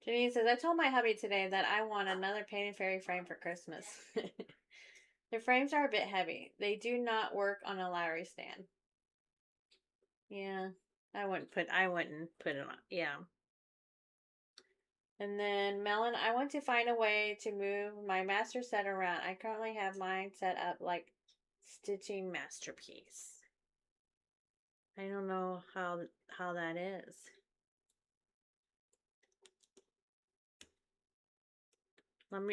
Janine says, I told my hubby today that I want another painted fairy frame for Christmas. The frames are a bit heavy. They do not work on a Lowry stand. Yeah, I wouldn't put it on. Yeah. And then Melon, I want to find a way to move my master set around. I currently have mine set up like stitching masterpiece. I don't know how that is.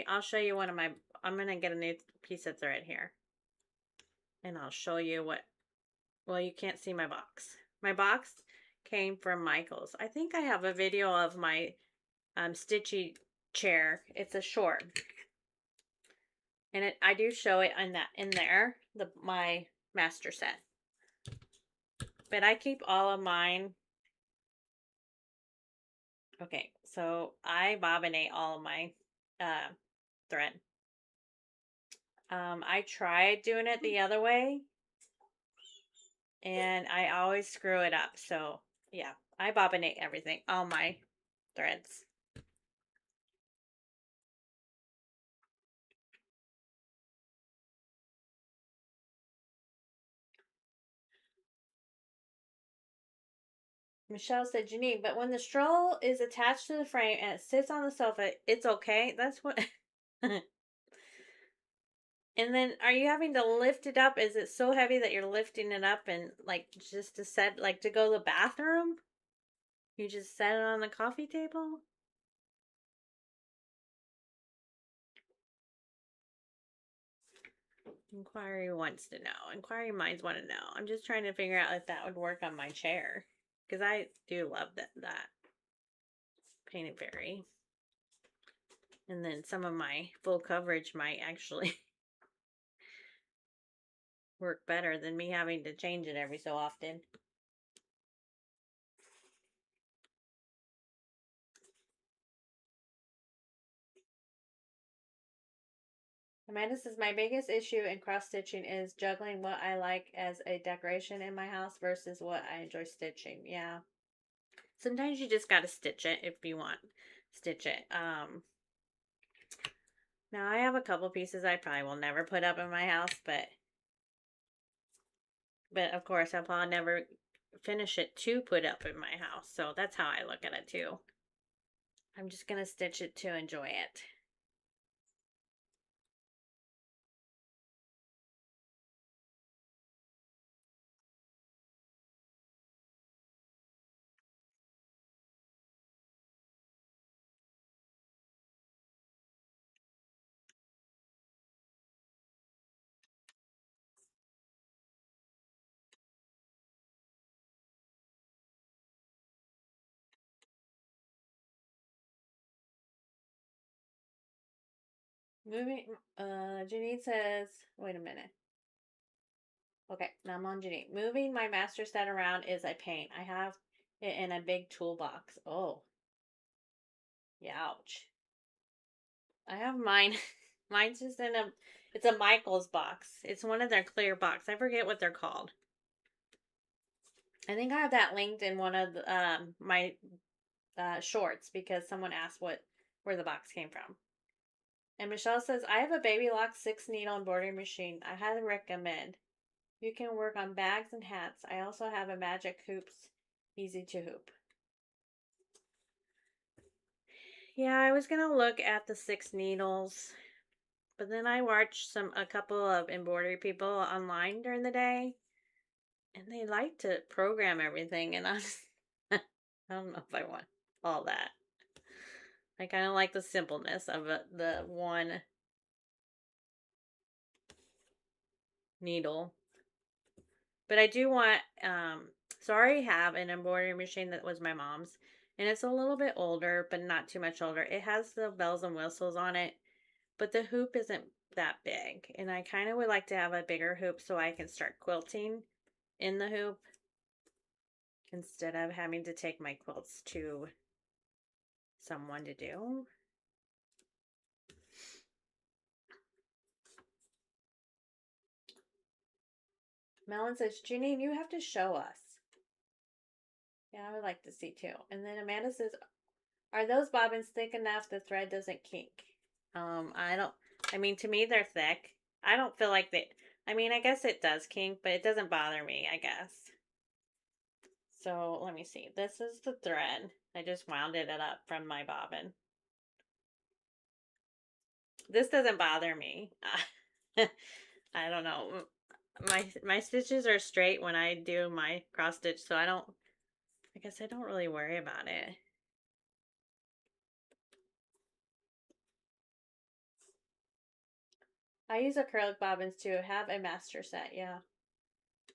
I'll show you one of my, I'm going to get a new piece of thread here. And I'll show you what, well, you can't see my box. My box came from Michael's. I think I have a video of my stitchy chair. It's a short. And I do show it in there, my master set. But I keep all of mine. Okay, so I bobbinate all of my thread. I tried doing it the other way, and I always screw it up. So yeah, I bobbinate everything, all my threads. Michelle said, Janine, but when the stroll is attached to the frame and it sits on the sofa, it's okay. That's what. And then are you having to lift it up? Is it so heavy that you're lifting it up and like just to set, like to go to the bathroom? You just set it on the coffee table? Inquiry wants to know. Inquiry minds want to know. I'm just trying to figure out if that would work on my chair. Because I do love that painted fairy. And then some of my full coverage might actually work better than me having to change it every so often. Amanda says, my biggest issue in cross stitching is juggling what I like as a decoration in my house versus what I enjoy stitching. Yeah. Sometimes you just gotta stitch it if you want. Stitch it. Now I have a couple pieces I probably will never put up in my house, but of course I'll probably never finish it to put up in my house. So that's how I look at it too. I'm just gonna stitch it to enjoy it. Moving, Janine says, wait a minute. Okay, now I'm on Janine. Moving my master set around is a pain. I have it in a big toolbox. Oh, ouch. I have mine. Mine's just in it's a Michael's box. It's one of their clear box. I forget what they're called. I think I have that linked in one of my shorts because someone asked where the box came from. And Michelle says, I have a Baby Lock 6-needle embroidery machine. I highly recommend. You can work on bags and hats. I also have a Magic Hoops, easy to hoop. Yeah, I was gonna look at the 6 needles, but then I watched a couple of embroidery people online during the day, and they like to program everything, and I don't know if I want all that. I kind of like the simpleness of the one needle. But I do want, so I already have an embroidery machine that was my mom's, and it's a little bit older, but not too much older. It has the bells and whistles on it, but the hoop isn't that big. And I kind of would like to have a bigger hoop so I can start quilting in the hoop instead of having to take my quilts to someone to do. Melon says, Janine, you have to show us. Yeah, I would like to see too. And then Amanda says, Are those bobbins thick enough the thread doesn't kink? I don't, I mean, to me, they're thick. I don't feel like they, I mean, I guess it does kink, but it doesn't bother me, I guess. So let me see. This is the thread. I just wound it up from my bobbin. This doesn't bother me. I don't know. My stitches are straight when I do my cross stitch, so I guess I don't really worry about it. I use acrylic bobbins to have a master set, yeah.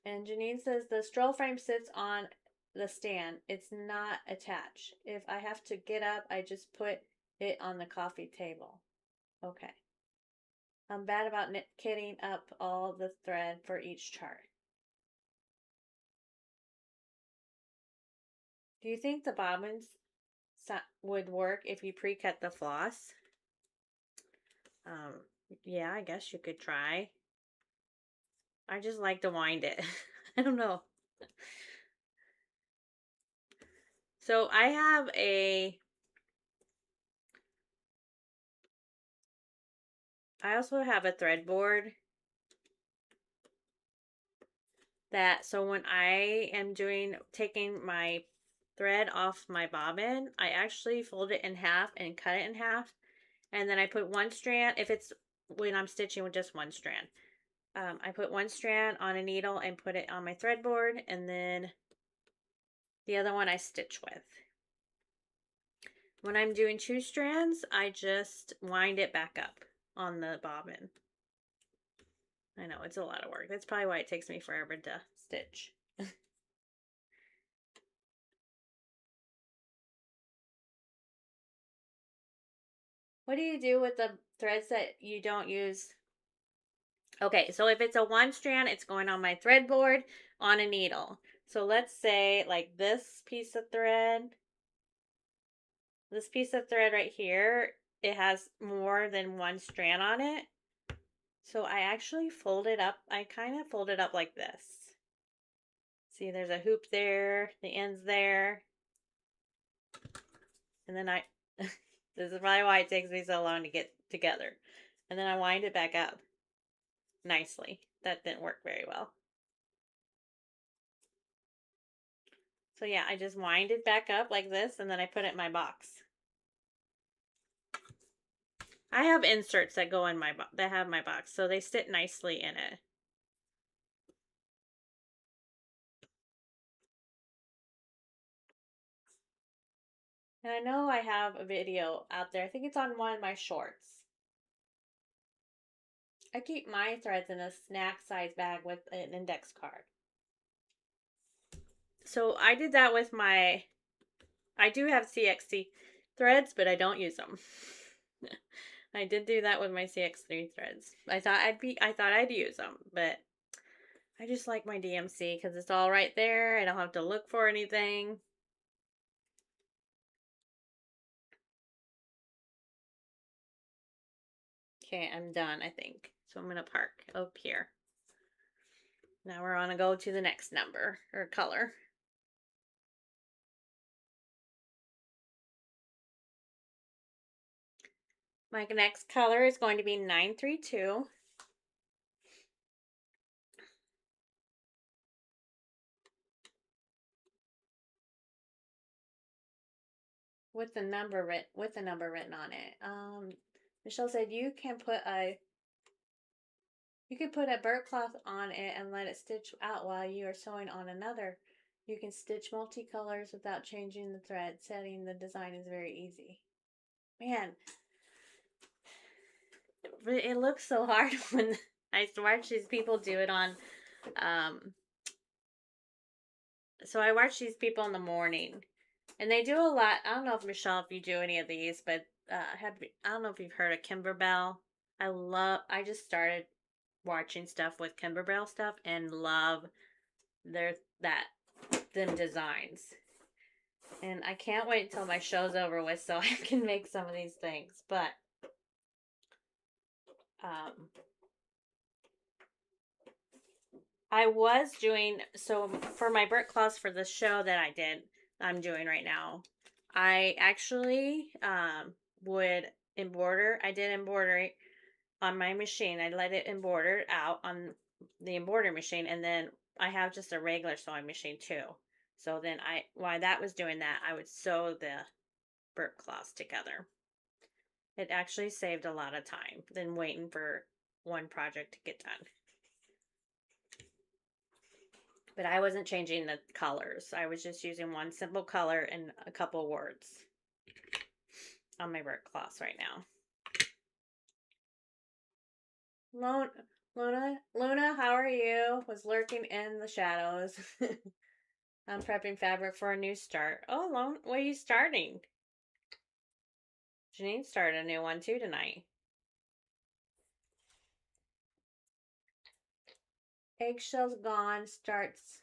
And Janine says the stroll frame sits on the stand. It's not attached. If I have to get up, I just put it on the coffee table. Okay. I'm bad about kitting up all the thread for each chart. Do you think the bobbins would work if you pre-cut the floss? Yeah, I guess you could try. I just like to wind it. I don't know. So I have I also have a thread board that, so when I am taking my thread off my bobbin, I actually fold it in half and cut it in half. And then I put one strand, if it's when I'm stitching with just one strand. I put one strand on a needle and put it on my thread board, and then the other one I stitch with. When I'm doing two strands, I just wind it back up on the bobbin. I know, it's a lot of work. That's probably why it takes me forever to stitch. What do you do with the threads that you don't use? Okay, so if it's a one strand, it's going on my thread board on a needle. So let's say like this piece of thread right here, it has more than one strand on it. So I actually fold it up. I kind of fold it up like this. See, there's a hoop there, the end's there. And then this is probably why it takes me so long to get together. And then I wind it back up nicely. That didn't work very well. So yeah, I just wind it back up like this, and then I put it in my box. I have inserts that go in that have my box, so they sit nicely in it. And I know I have a video out there. I think it's on one of my shorts. I keep my threads in a snack size bag with an index card. So I did that with I do have CXC threads, but I don't use them. I did do that with my CX3 threads. I thought I'd use them, but I just like my DMC because it's all right there. I don't have to look for anything. Okay, I'm done, I think. So I'm going to park up here. Now we're going to go to the next number or color. My next color is going to be 932. With the number written on it. Michelle said you could put a burnt cloth on it and let it stitch out while you are sewing on another. You can stitch multicolors without changing the thread. Setting the design is very easy. Man, it looks so hard when I watch these people do it on. So I watch these people in the morning, and they do a lot. I don't know if Michelle, if you do any of these, but I don't know if you've heard of Kimberbell. I just started watching stuff with Kimberbell stuff and love them designs. And I can't wait until my show's over with so I can make some of these things. But I was doing, so for my burnt cloths for the show that I'm doing right now, I actually would embroider. I did embroidery on my machine. I let it embroider out on the embroidery machine, and then I have just a regular sewing machine too. So then while that was doing that, I would sew the burp cloths together. It actually saved a lot of time than waiting for one project to get done. But I wasn't changing the colors. I was just using one simple color and a couple words on my burp cloths right now. Luna, how are you? Was lurking in the shadows. I'm prepping fabric for a new start. Oh, Lone, what are you starting? Janine started a new one too tonight. Eggshells gone starts.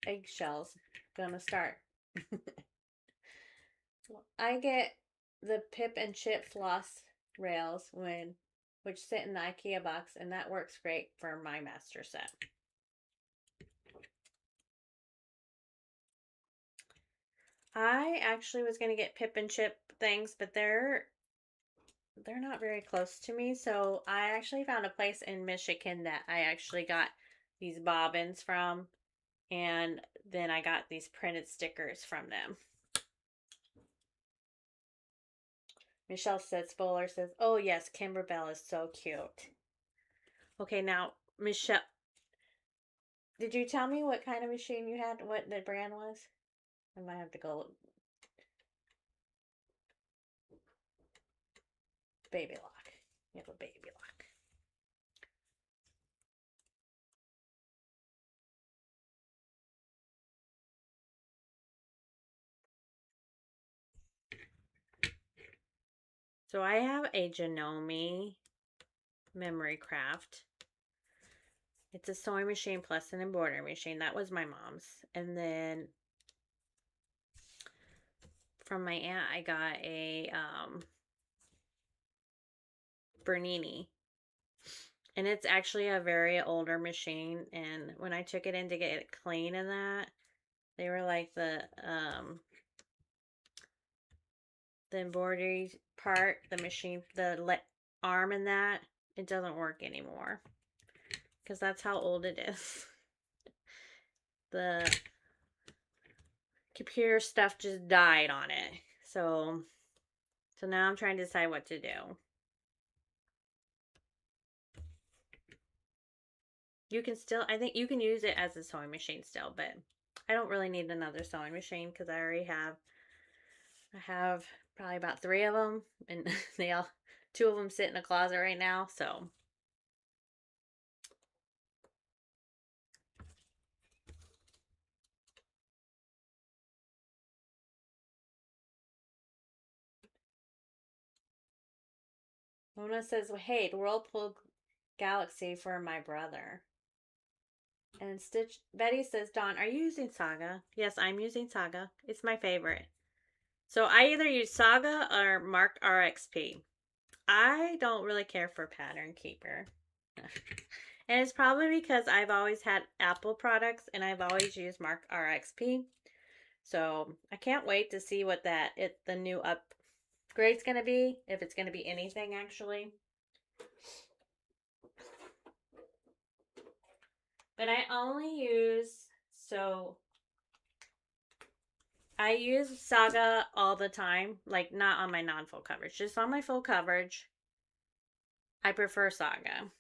Eggshells gonna start. I get the Pip and Chip floss rails which sit in the IKEA box, and that works great for my master set. I actually was gonna get Pip and Chip things, but they're not very close to me. So I actually found a place in Michigan that I actually got these bobbins from, and then I got these printed stickers from them. Michelle Sitzbowler says, "Oh yes, Kimberbell is so cute." Okay, now Michelle, did you tell me what kind of machine you had? What the brand was? I might have to go look. Baby lock. You have a baby lock. So I have a Janome Memory Craft. It's a sewing machine plus an embroidery machine. That was my mom's. And then from my aunt, I got a Bernini. And it's actually a very older machine. And when I took it in to get it clean and that, they were like the embroidery part, the machine, the arm in that, it doesn't work anymore. Because that's how old it is. The computer stuff just died on it. So now I'm trying to decide what to do. You can still, I think you can use it as a sewing machine still, but I don't really need another sewing machine because I already have, I have probably about 3 of them, and they all, 2 of them sit in a closet right now, so. Mona says, hey, Whirlpool Galaxy for my brother. And Betty says, Dawn, are you using Saga? Yes, I'm using Saga. It's my favorite. So I either use Saga or Mark RXP. I don't really care for Pattern Keeper. And it's probably because I've always had Apple products and I've always used Mark RXP. So I can't wait to see what the new upgrade's going to be. If it's going to be anything, actually. But I only use, I use Saga all the time, like not on my non-full coverage, just on my full coverage. I prefer Saga,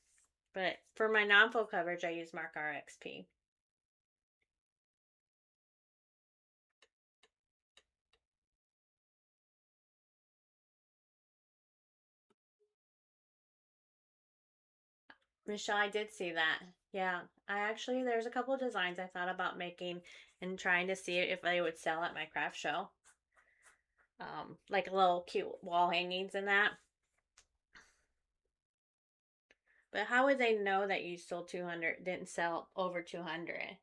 but for my non-full coverage, I use Mark RXP. Michelle, I did see that. Yeah, there's a couple of designs I thought about making and trying to see if they would sell at my craft show. Like little cute wall hangings and that. But how would they know that you sold 200, didn't sell over 200?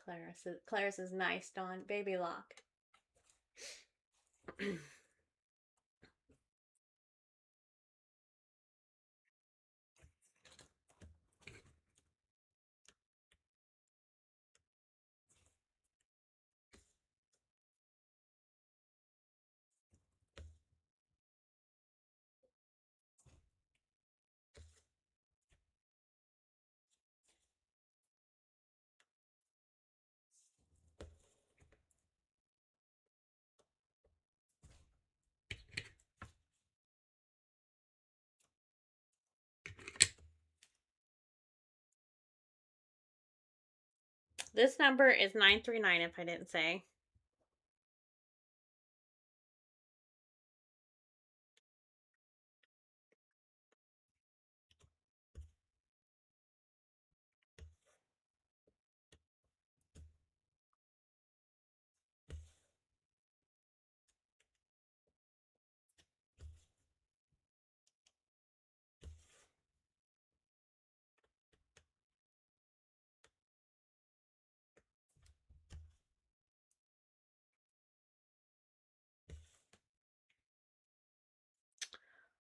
Claris is nice, Dawn. Baby lock. This number is 939 if I didn't say.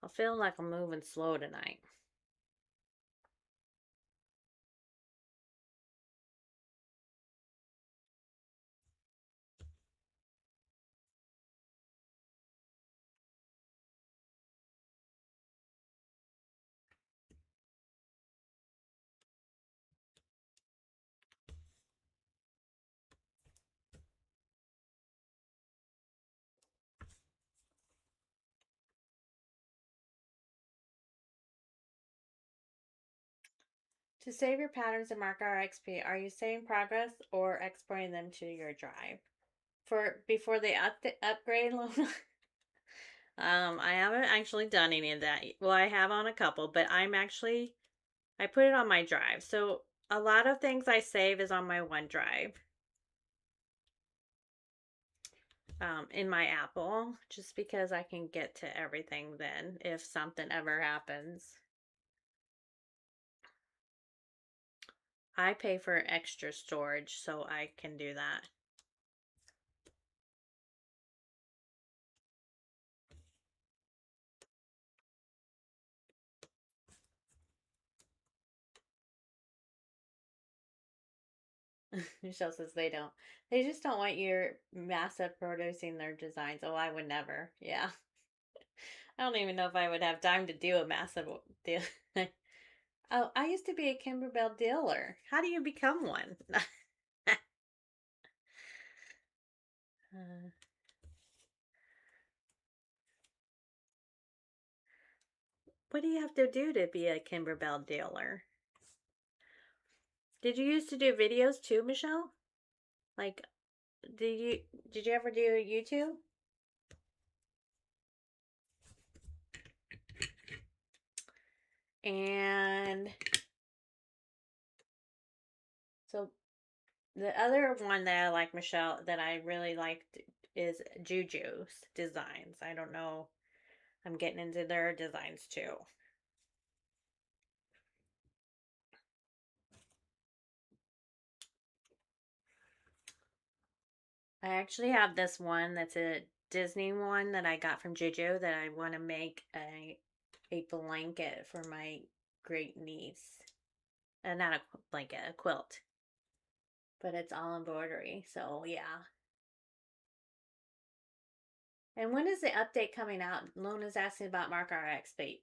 I feel like I'm moving slow tonight. To save your patterns and mark our XP, are you saving progress or exporting them to your drive? For before they upgrade, Lona? I haven't actually done any of that. Well, I have on a couple, but I put it on my drive. So a lot of things I save is on my OneDrive. In my Apple, just because I can get to everything then if something ever happens. I pay for extra storage so I can do that. Michelle says they don't. They just don't want you massive producing their designs. Oh, I would never. Yeah. I don't even know if I would have time to do a massive deal. Oh, I used to be a Kimberbell dealer. How do you become one? uh, what do you have to do to be a Kimberbell dealer? Did you used to do videos too, Michelle? Like, did you ever do YouTube? And so the other one that I like, Michelle, that I really liked is Juju's designs. I don't know. I'm getting into their designs too. I actually have this one that's a Disney one that I got from Juju that I want to make a blanket for my great niece. Not a blanket, a quilt. But it's all embroidery, so yeah. And when is the update coming out? Lona's asking about Mark RXP.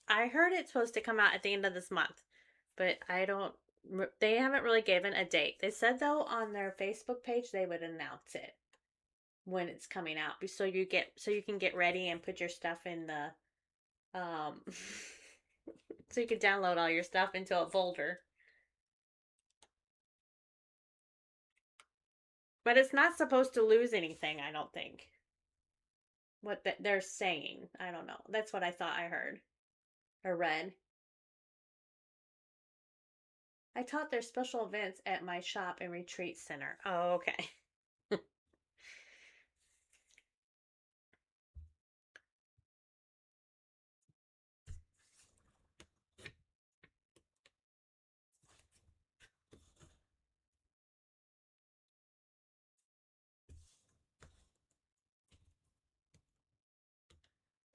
I heard it's supposed to come out at the end of this month, but I don't. They haven't really given a date. They said though on their Facebook page they would announce it when it's coming out, so you can get ready and put your stuff in the so you can download all your stuff into a folder. But it's not supposed to lose anything, I don't think. What they're saying, I don't know. That's what I thought I heard or read. I taught their special events at my shop and retreat center. Oh, okay.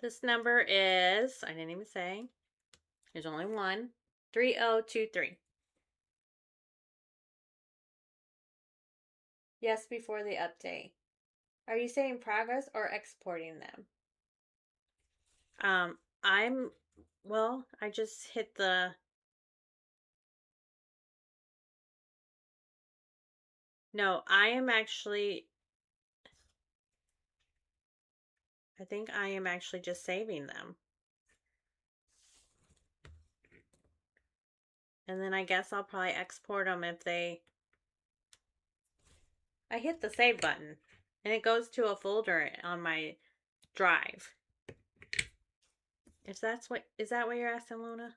This number is, I didn't even say, there's only one, 3023. Yes, before the update. Are you saying progress or exporting them? I just hit the, no, I think I am actually just saving them. And then I guess I'll probably export them if they, I hit the save button and it goes to a folder on my drive. Is that what you're asking, Luna?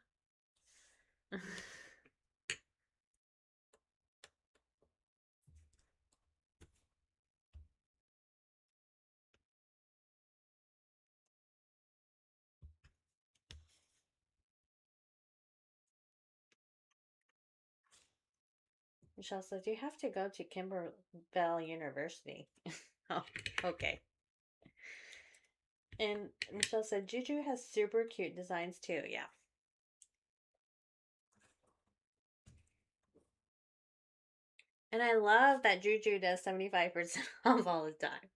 Michelle says, you have to go to Kimberbell University. Oh, okay. And Michelle said, Juju has super cute designs too. Yeah. And I love that Juju does 75% off all the time.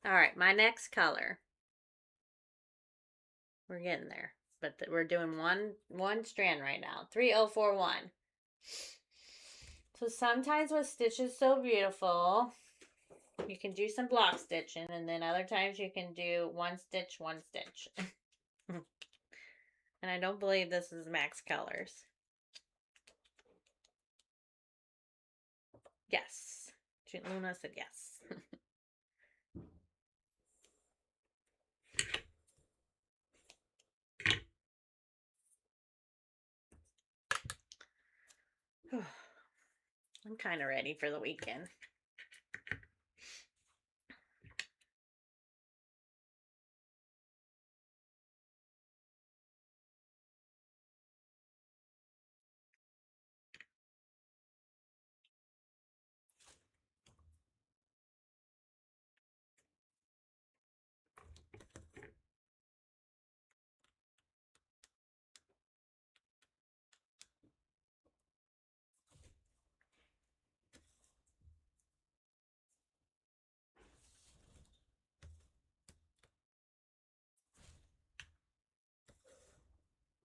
All right, my next color. We're getting there. But we're doing one strand right now. 3041. So sometimes with stitches so beautiful, you can do some block stitching, and then other times you can do one stitch, one stitch. And I don't believe this is Max Colors. Yes. Luna said yes. I'm kind of ready for the weekend.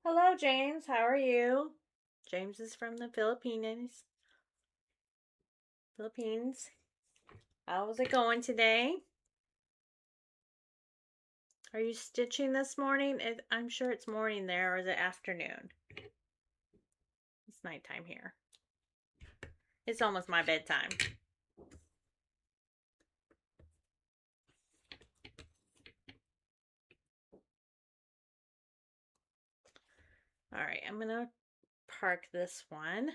Hello, James. How are you? James is from the Philippines. How's it going today? Are you stitching this morning? I'm sure it's morning there, or is it afternoon? It's nighttime here. It's almost my bedtime. All right, I'm going to park this one.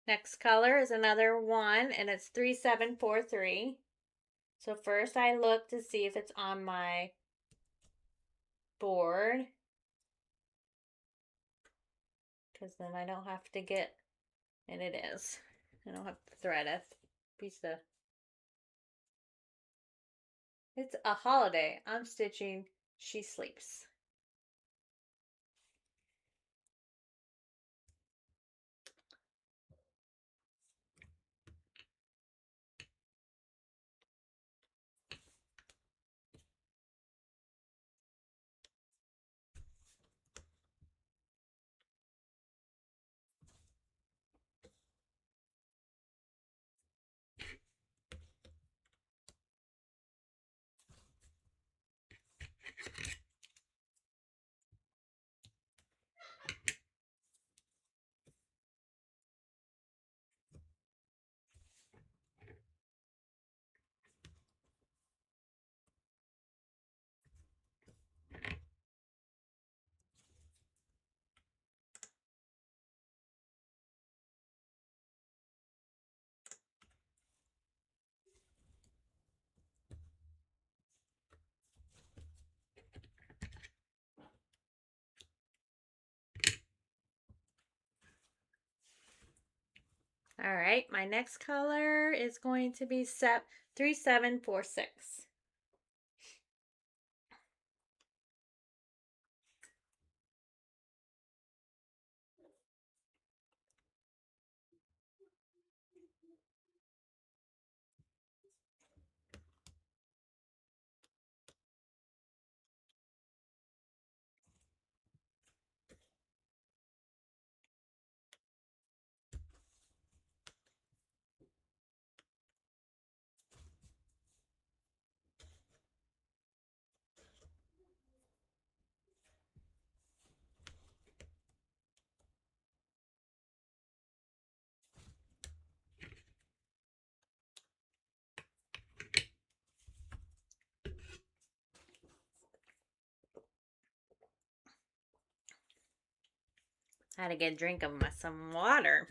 Next color is another one, and it's 3743. So first I look to see if it's on my board, because then I don't have to get, and it is. I don't have to thread a piece of, it's a holiday. I'm stitching She Sleeps. All right, my next color is going to be 3746. I had to get a drink of some water.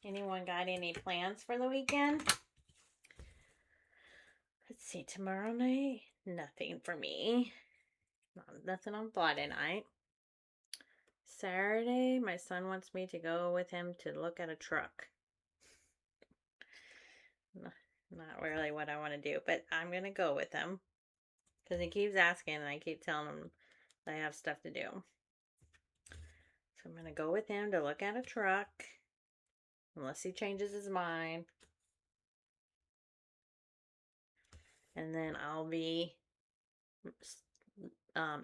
Anyone got any plans for the weekend? Let's see, tomorrow night, nothing for me. Nothing on Friday night. Saturday, my son wants me to go with him to look at a truck. Not really what I want to do, but I'm going to go with him because he keeps asking and I keep telling him I have stuff to do. So I'm going to go with him to look at a truck unless he changes his mind. And then I'll be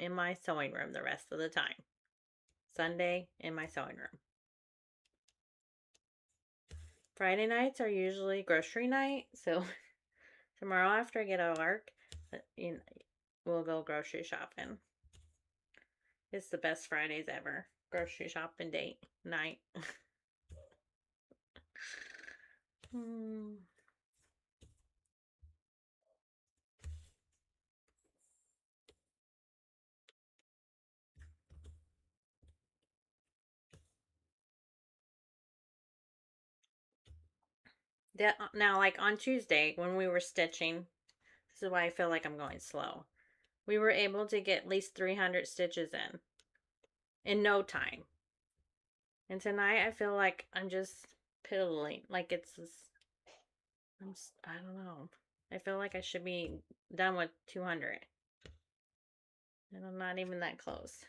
in my sewing room the rest of the time. Sunday in my sewing room. Friday nights are usually grocery night, so tomorrow after I get out of work, we'll go grocery shopping. It's the best Fridays ever. Grocery shopping date night. Now, like on Tuesday when we were stitching, this is why I feel like I'm going slow. We were able to get at least 300 stitches in no time. And tonight I feel like I'm just piddling. Like it's just, I don't know. I feel like I should be done with 200. And I'm not even that close.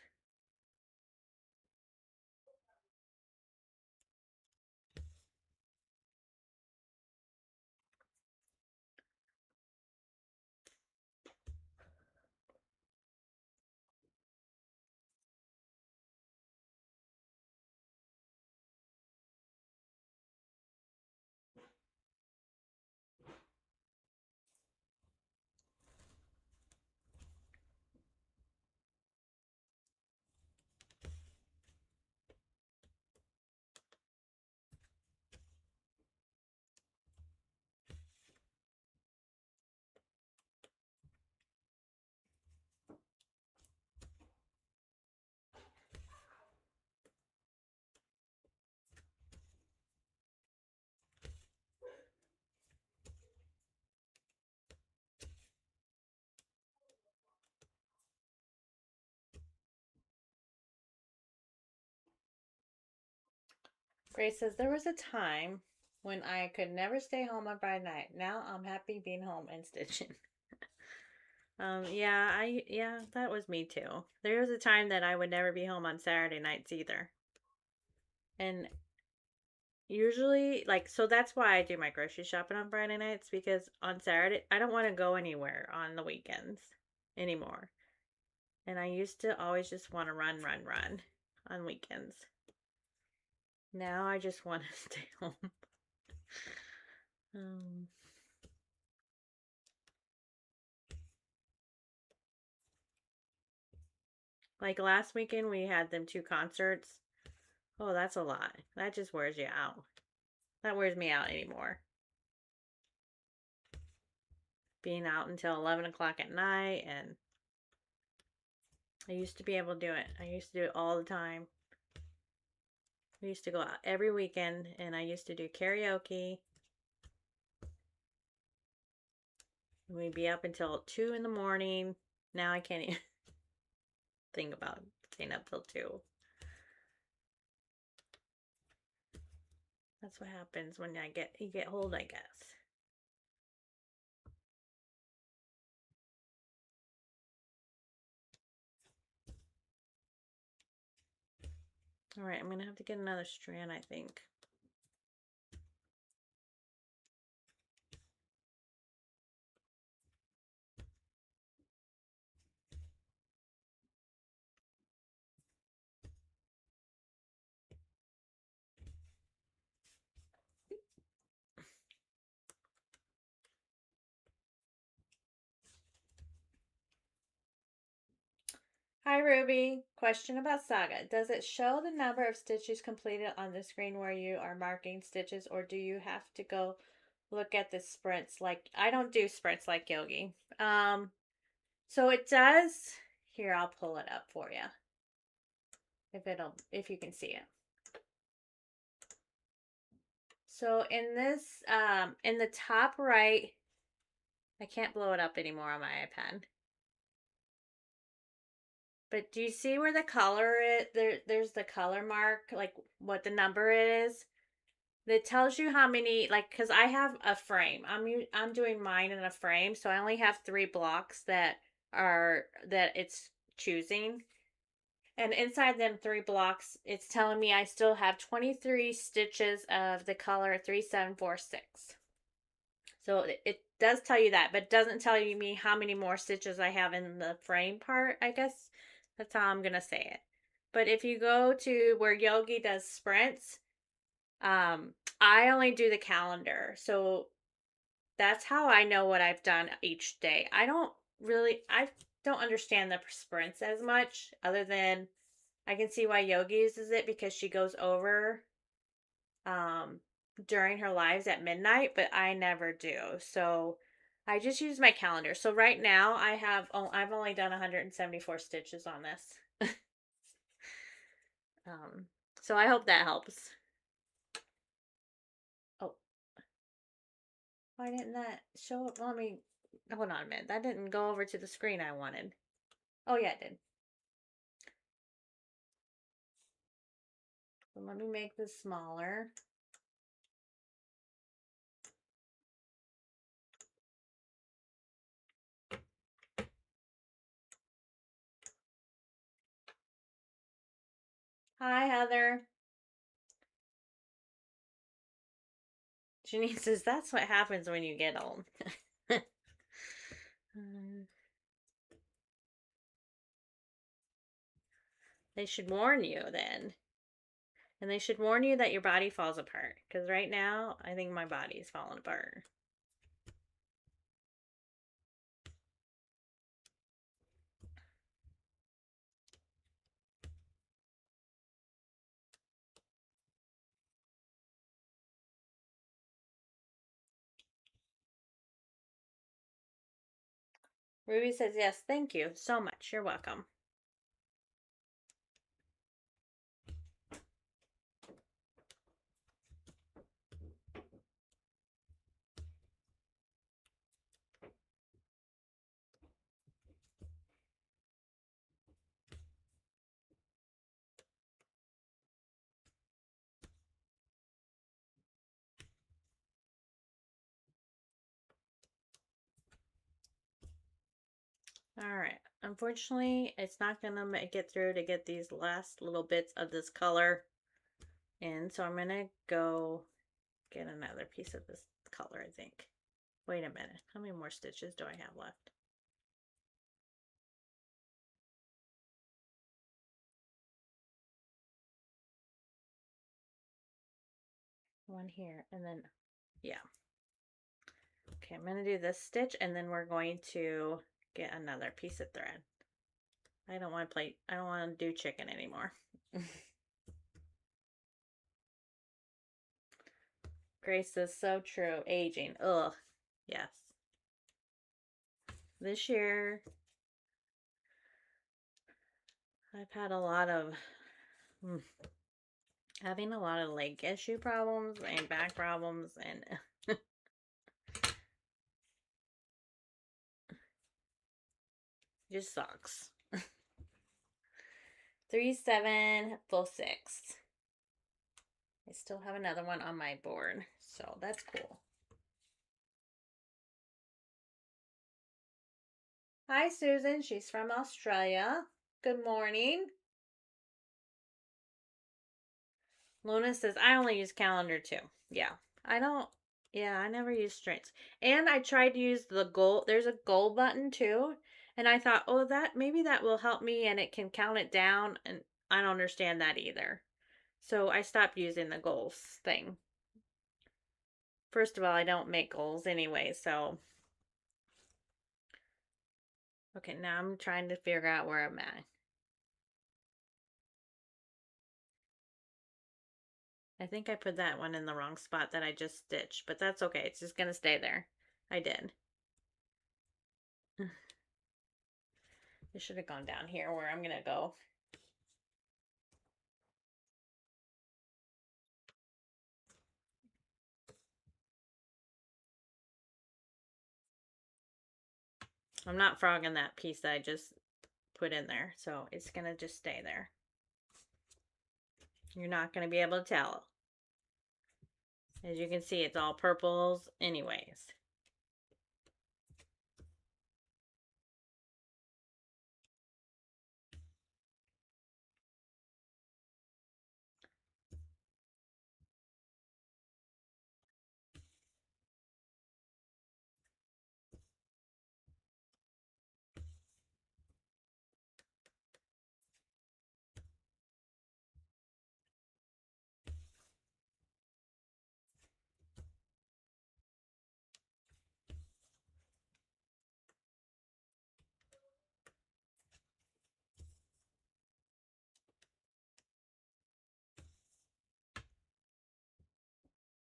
Grace says, there was a time when I could never stay home on Friday night. Now I'm happy being home and stitching. Yeah, that was me too. There was a time that I would never be home on Saturday nights either. And usually, like, so that's why I do my grocery shopping on Friday nights, because on Saturday, I don't want to go anywhere on the weekends anymore. And I used to always just want to run on weekends. Now I just want to stay home. Like last weekend, we had them 2 concerts. Oh, that's a lot. That just wears you out. That wears me out anymore. Being out until 11 o'clock at night, and I used to be able to do it. I used to do it all the time. We used to go out every weekend, and I used to do karaoke. We'd be up until 2 in the morning. Now I can't even think about staying up till 2. That's what happens when you get old, I guess. All right, I'm gonna have to get another strand, I think. Hi, Ruby. Question about Saga. Does it show the number of stitches completed on the screen where you are marking stitches, or do you have to go look at the sprints? Like, I don't do sprints like Yogi. So it does. Here, I'll pull it up for you. If you can see it. So in this, in the top right, I can't blow it up anymore on my iPad. But do you see where the color is? There's the color mark, like what the number is. That tells you how many, like, because I have a frame. I'm doing mine in a frame, so I only have 3 blocks that it's choosing. And inside them 3 blocks, it's telling me I still have 23 stitches of the color 3746. So it does tell you that, but it doesn't tell you me how many more stitches I have in the frame part, I guess. That's how I'm going to say it. But if you go to where Yogi does sprints, I only do the calendar. So that's how I know what I've done each day. I don't understand the sprints as much, other than I can see why Yogi uses it because she goes over um during her lives at midnight, but I never do. So I just use my calendar. So right now I've only done 174 stitches on this. um so I hope that helps. Oh, why didn't that show up? Let me hold on a minute. That didn't go over to the screen I wanted. Oh yeah, it did. So let me make this smaller. Hi, Heather. Janine says that's what happens when you get old. They should warn you then. And they should warn you that your body falls apart. Because right now, I think my body is falling apart. Ruby says, yes, thank you so much. You're welcome. All right. Unfortunately, it's not going to make it through to get these last little bits of this color in. So I'm going to go get another piece of this color, I think. Wait a minute. How many more stitches do I have left? One here, and then, yeah. Okay, I'm going to do this stitch, and then we're going to get another piece of thread. I don't want to do chicken anymore. Grace is so true. Aging. Ugh. Yes. This year, I've had a lot of having a lot of leg issue problems and back problems, and just sucks. 3, 7, full 6. I still have another one on my board, so that's cool. Hi, Susan. She's from Australia. Good morning. Luna says, I only use calendar too. Yeah, I don't. Yeah, I never use strings. And I tried to use the goal. There's a goal button too. And I thought, oh, that maybe that will help me and it can count it down. And I don't understand that either. So I stopped using the goals thing. First of all, I don't make goals anyway, so. Okay, now I'm trying to figure out where I'm at. I think I put that one in the wrong spot that I just stitched, but that's okay. It's just going to stay there. I did. It should have gone down here where I'm going to go. I'm not frogging that piece that I just put in there, so it's going to just stay there. You're not going to be able to tell. As you can see, it's all purples anyways.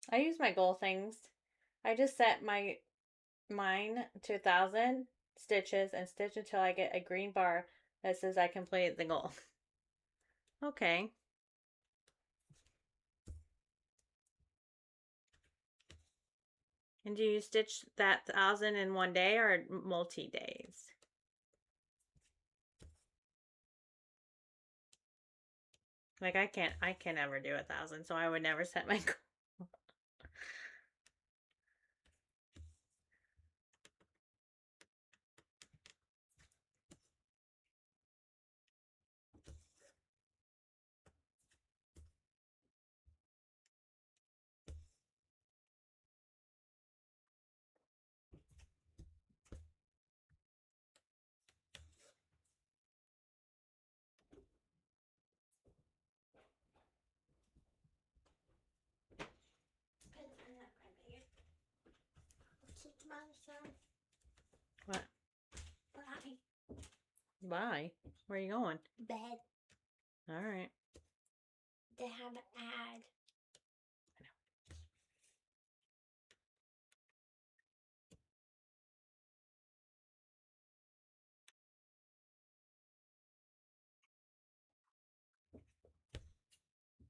I use my goal things. I just set mine to 1,000 stitches and stitch until I get a green bar that says I completed the goal. Okay. And do you stitch that 1,000 in one day or multi-days? Like I can never do 1,000, so I would never set my goal. What? Bye. Bye. Where are you going? Bed. All right. They have an ad.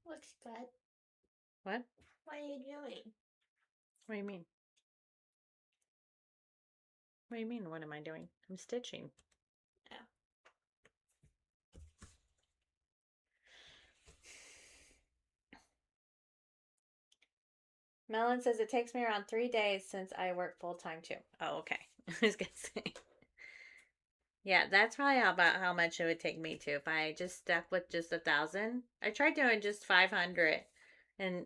Looks good. What? What are you doing? What do you mean? What do you mean? What am I doing? I'm stitching. Oh. Melon says it takes me around 3 days since I work full time too. Oh, okay. I was gonna say. Yeah, that's probably about how much it would take me too if I just stuck with just 1,000. I tried doing just 500 and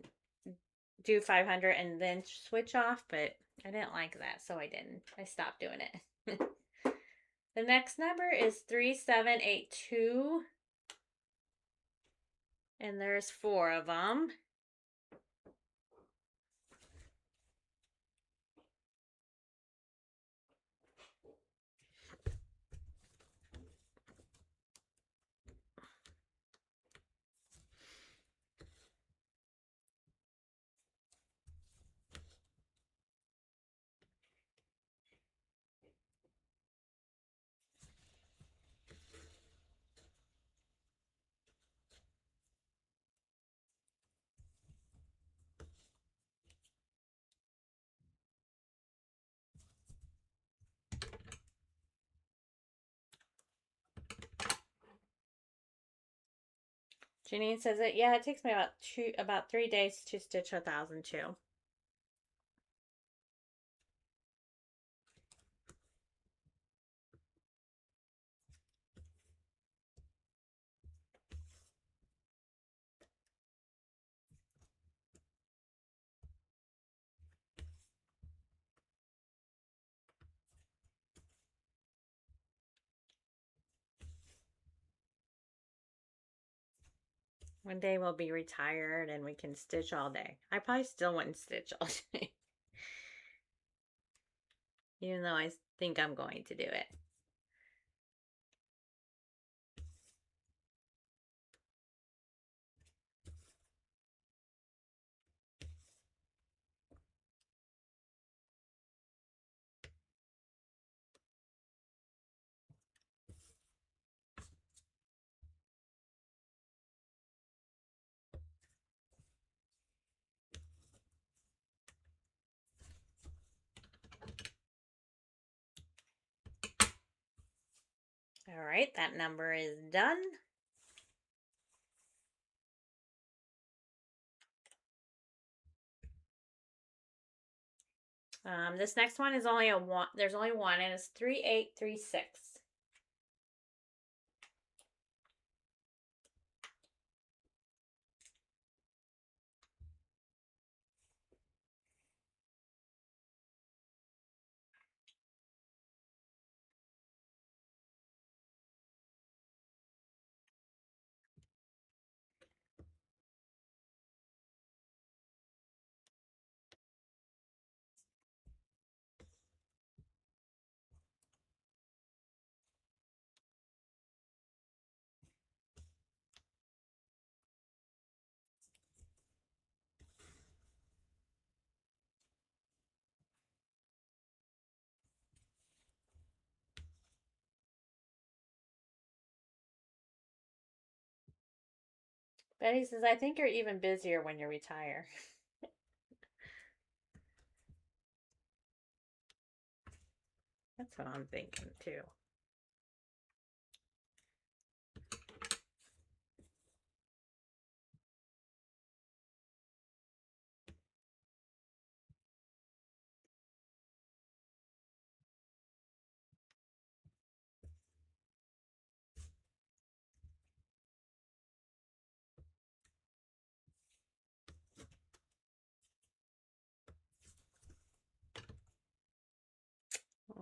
do 500 and then switch off, but I didn't like that, so I didn't. I stopped doing it. The next number is 3782, and there's 4 of them. Janine says it. Yeah, it takes me about 3 days to stitch 1,002. One day we'll be retired and we can stitch all day. I probably still wouldn't stitch all day, even though I think I'm going to do it. All right, that number is done. This next one is only a one. There's only one, and it's 3836. Betty says, I think you're even busier when you retire. That's what I'm thinking too.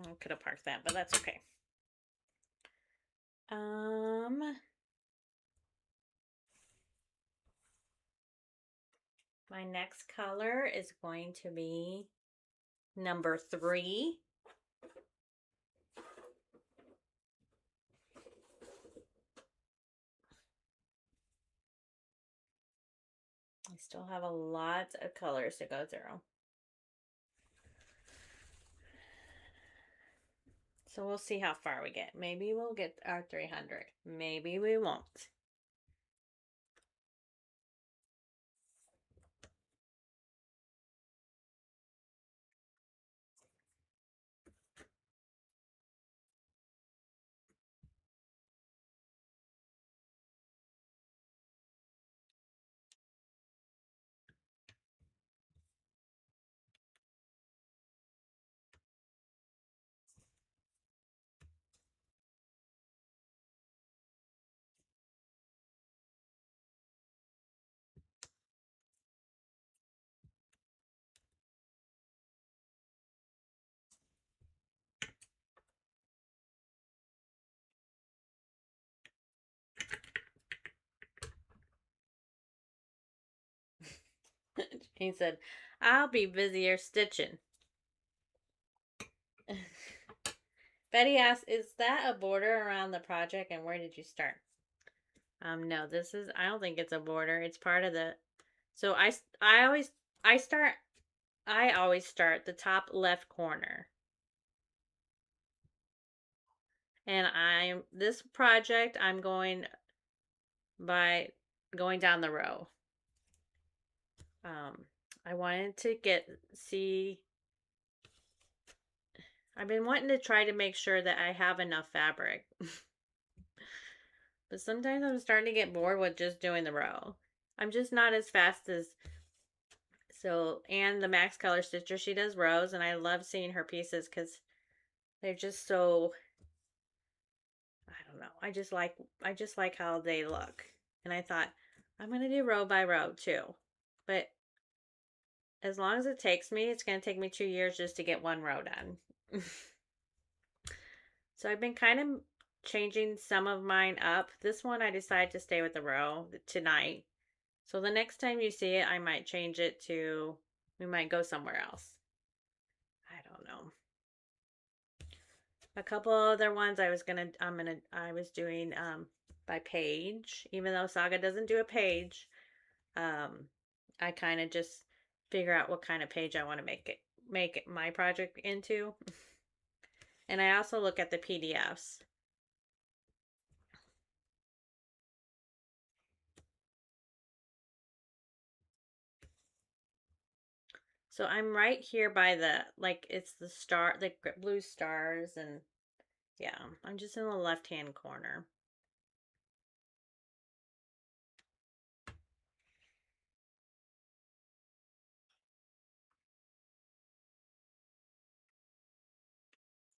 I could have parked that, but that's okay. My next color is going to be number 3. I still have a lot of colors to go through. So we'll see how far we get. Maybe we'll get our 300. Maybe we won't. He said, I'll be busier stitching. Betty asked, is that a border around the project and where did you start? No, I don't think it's a border. It's part of the, so I always start the top left corner. And this project, I'm going down the row. I wanted to I've been wanting to try to make sure that I have enough fabric. But sometimes I'm starting to get bored with just doing the row. I'm just not as fast as and the Max Color Stitcher, she does rows, and I love seeing her pieces because they're just so, I don't know. I just like how they look. And I thought I'm gonna do row by row too. But as long as it takes me, it's gonna take me 2 years just to get one row done. So I've been kind of changing some of mine up. This one I decided to stay with the row tonight. So the next time you see it, I might change it to, we might go somewhere else. I don't know. A couple other ones I was doing by page, even though Saga doesn't do a page. I kind of just figure out what kind of page I want to make it my project into. And I also look at the PDFs. So I'm right here by it's the star, the blue stars, and yeah, I'm just in the left-hand corner.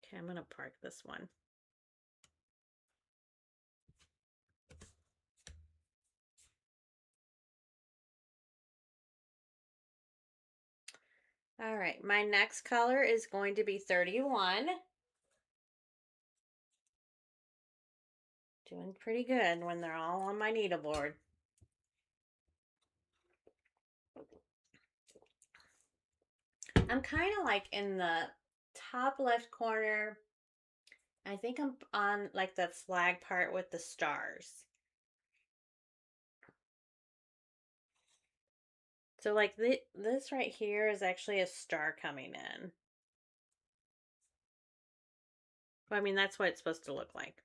Okay, I'm gonna park this one. All right, my next color is going to be 31. Doing pretty good when they're all on my needleboard. I'm kind of like in the top left corner. I think I'm on like the flag part with the stars. So like this right here is actually a star coming in. Well, I mean, that's what it's supposed to look like.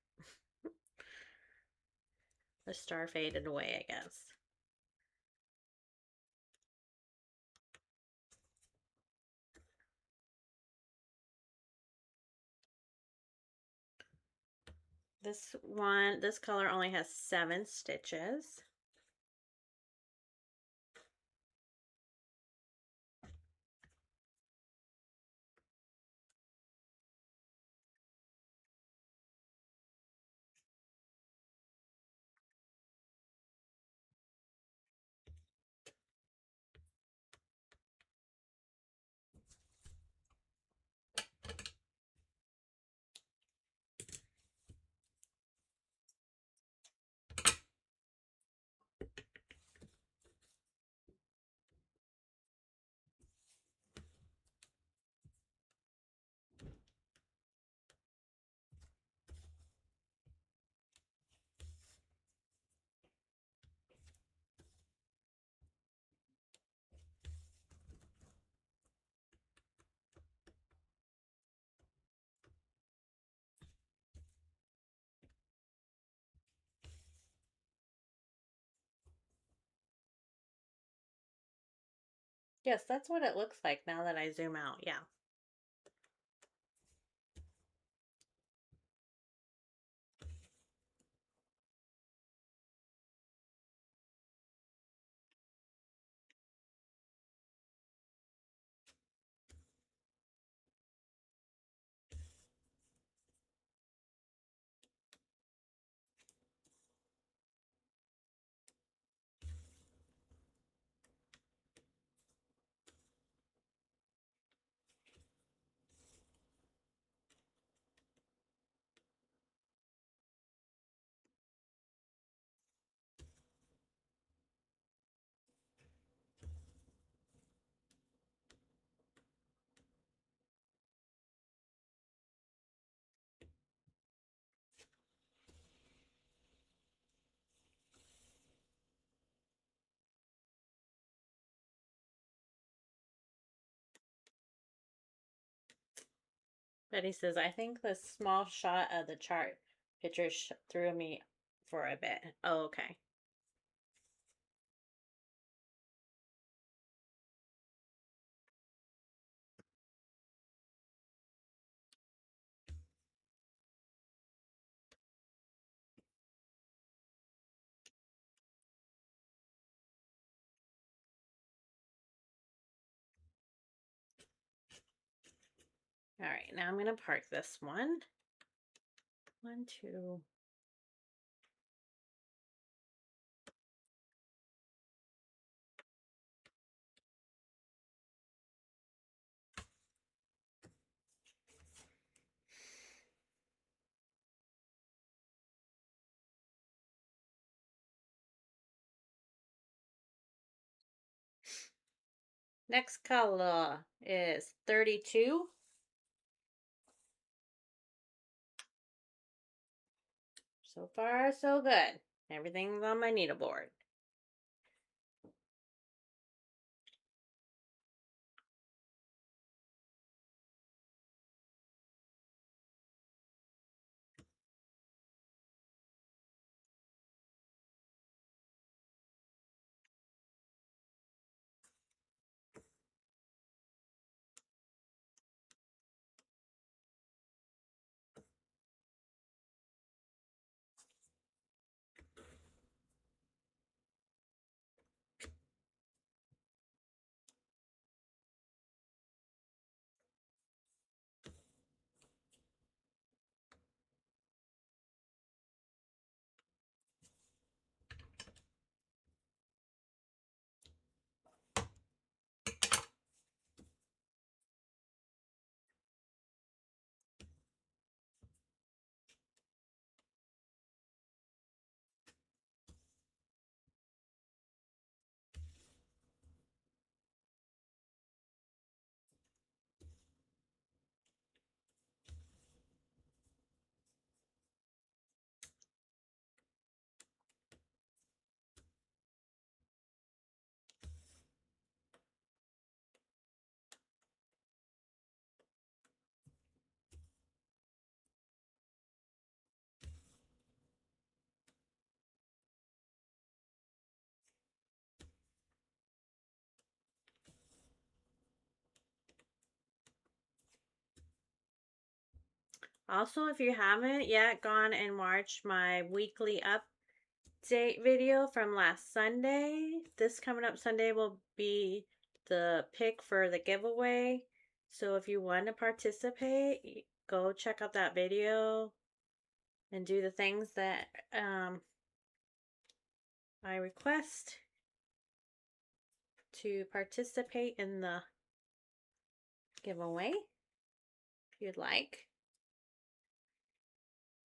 The star faded away, I guess. This color only has 7 stitches. Yes, that's what it looks like now that I zoom out. Yeah. Betty says, I think the small shot of the chart picture threw me for a bit. Oh, okay. All right, now I'm going to park this one. 1, 2. Next color is 32. So far, so good. Everything's on my needleboard. Also, if you haven't yet gone and watched my weekly update video from last Sunday, this coming up Sunday will be the pick for the giveaway. So if you want to participate, go check out that video and do the things that I request to participate in the giveaway if you'd like.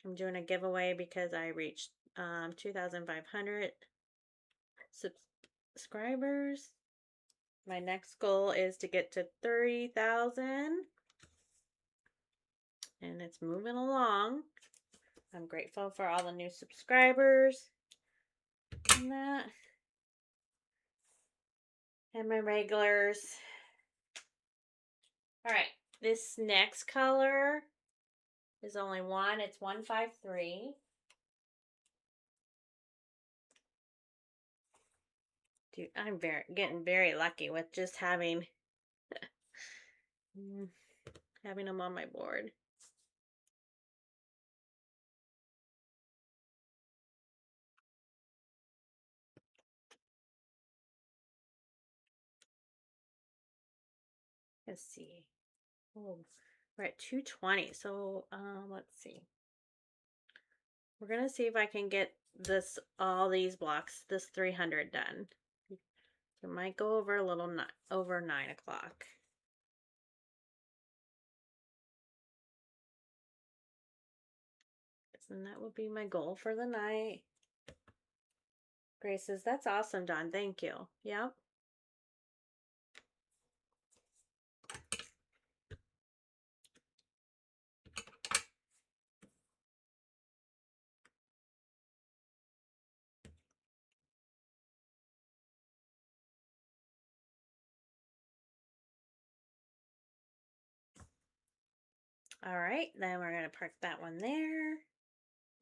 I'm doing a giveaway because I reached 2,500 subscribers. My next goal is to get to 30,000, and it's moving along. I'm grateful for all the new subscribers and that, and my regulars. All right, this next color is only one. It's 153. Dude, I'm getting very lucky with just having them on my board. Let's see. Oh, we're at 220. So let's see. We're gonna see if I can get all these blocks, this 300 done. It might go over a little over 9 o'clock. And that would be my goal for the night. Grace says, that's awesome, Dawn. Thank you. Yep. All right, then we're going to park that one there.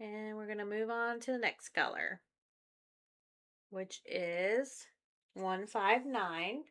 And we're going to move on to the next color, which is 159.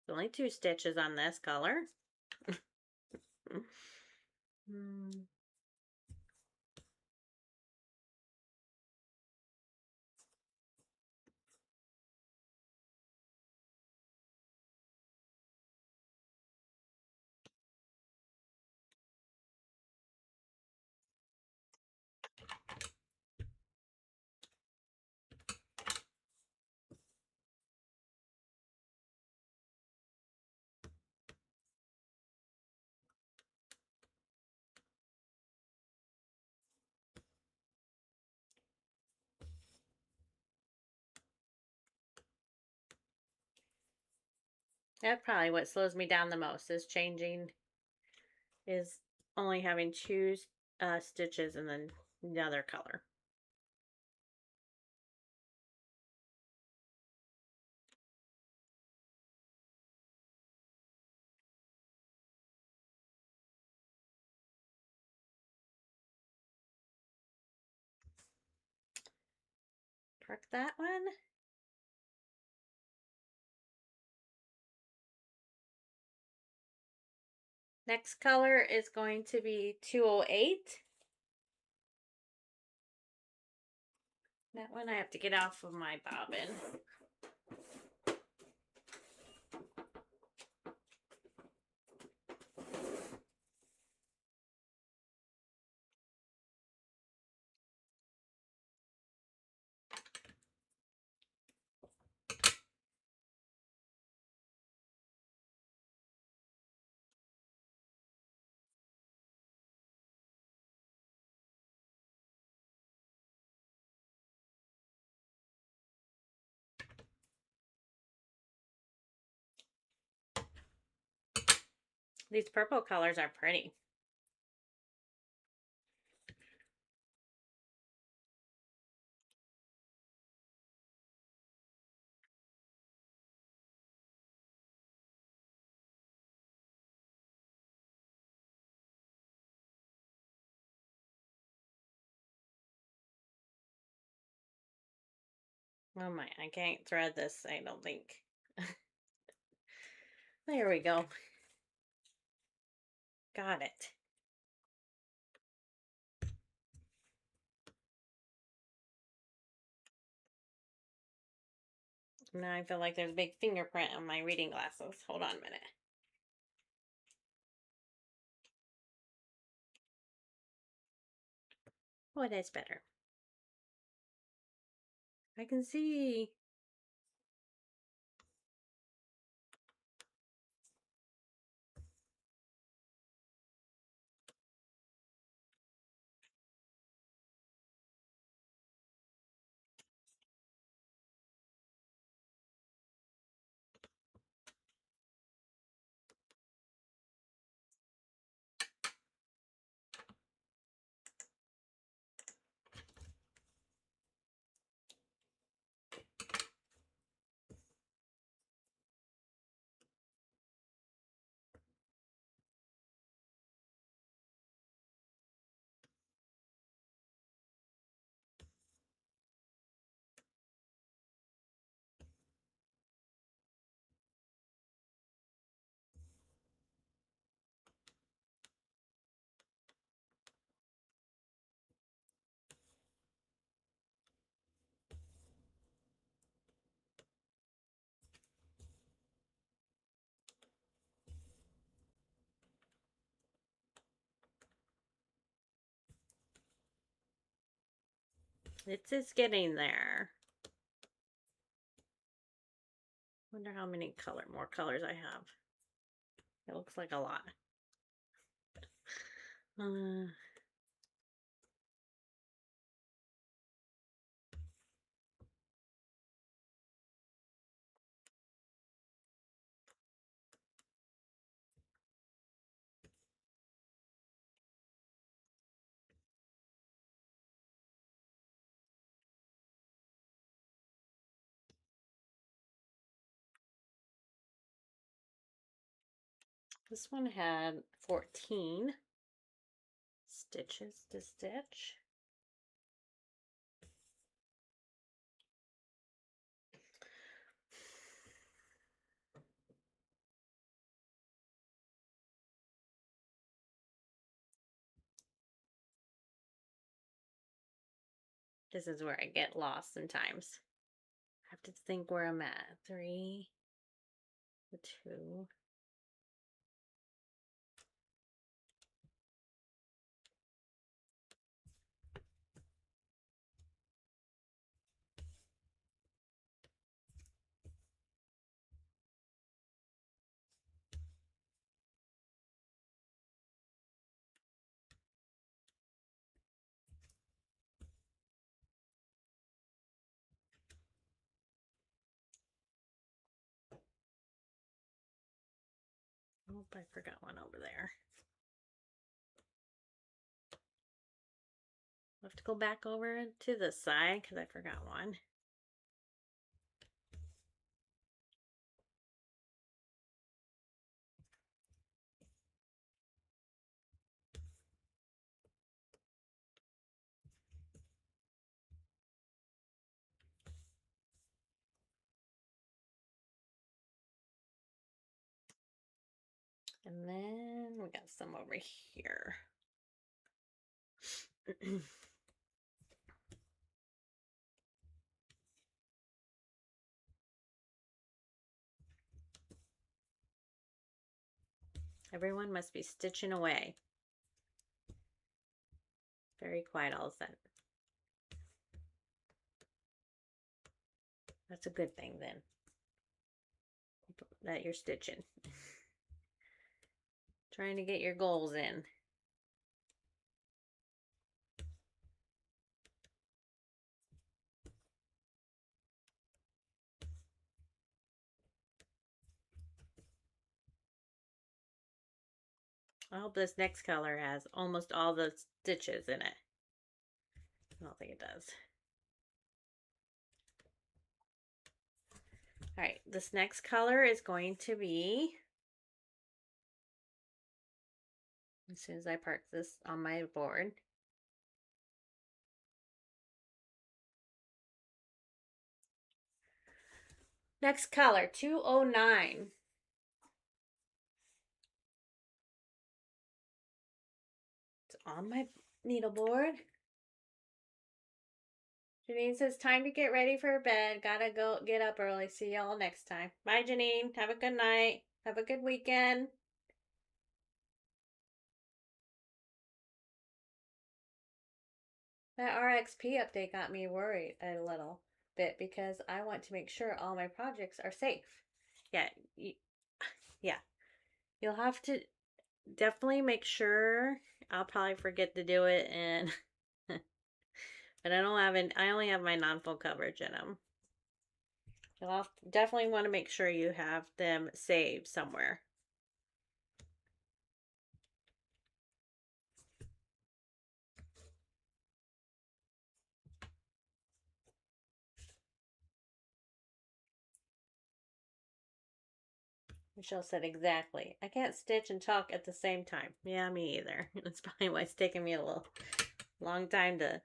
Only 2 stitches on this color. Mm. That's probably what slows me down the most is only having 2 stitches and then the other color. Correct that one. Next color is going to be 208. That one I have to get off of my bobbin. These purple colors are pretty. Oh my, I can't thread this, I don't think. There we go. Got it. Now I feel like there's a big fingerprint on my reading glasses. Hold on a minute. Oh, that's better. I can see. It's just getting there. Wonder how many more colors I have. It looks like a lot. This one had 14 stitches to stitch. This is where I get lost sometimes. I have to think where I'm at. 3, 2. Oh, I forgot one over there. I'll have to go back over to the side because I forgot one. And then we got some over here. Everyone must be stitching away. Very quiet all of a sudden. That's a good thing then. That you're stitching. Trying to get your goals in. I hope this next color has almost all the stitches in it. I don't think it does. All right, this next color is going to be, as soon as I park this on my board, next color, 209. It's on my needleboard. Janine says, time to get ready for bed. Gotta go get up early. See y'all next time. Bye, Janine. Have a good night. Have a good weekend. That RXP update got me worried a little bit because I want to make sure all my projects are safe. Yeah, yeah. You'll have to definitely make sure. I'll probably forget to do it, and but I don't have I only have my non-full coverage in them. You'll definitely want to make sure you have them saved somewhere. Michelle said exactly. I can't stitch and talk at the same time. Yeah, me either. That's probably why it's taking me a little long time to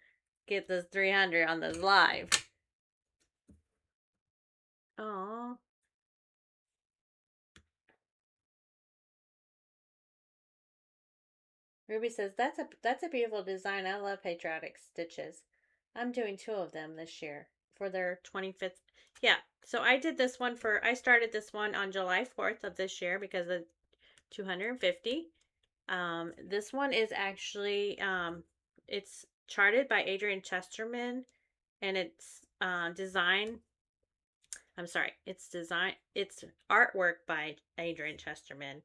get this 300 on this live. Oh. Ruby says that's a beautiful design. I love Patriotic stitches. I'm doing 2 of them this year for their 25th. Yeah, so I did this one I started this one on July 4th of this year because of 250. This one is actually it's charted by Adrian Chesterman, and it's it's artwork by Adrian Chesterman,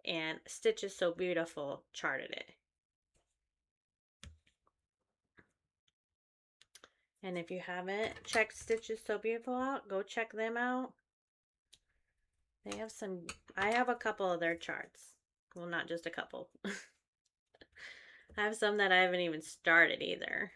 and Stitches So Beautiful charted it. And if you haven't checked Stitches So Beautiful out, go check them out. They have I have a couple of their charts. Well, not just a couple. I have some that I haven't even started either.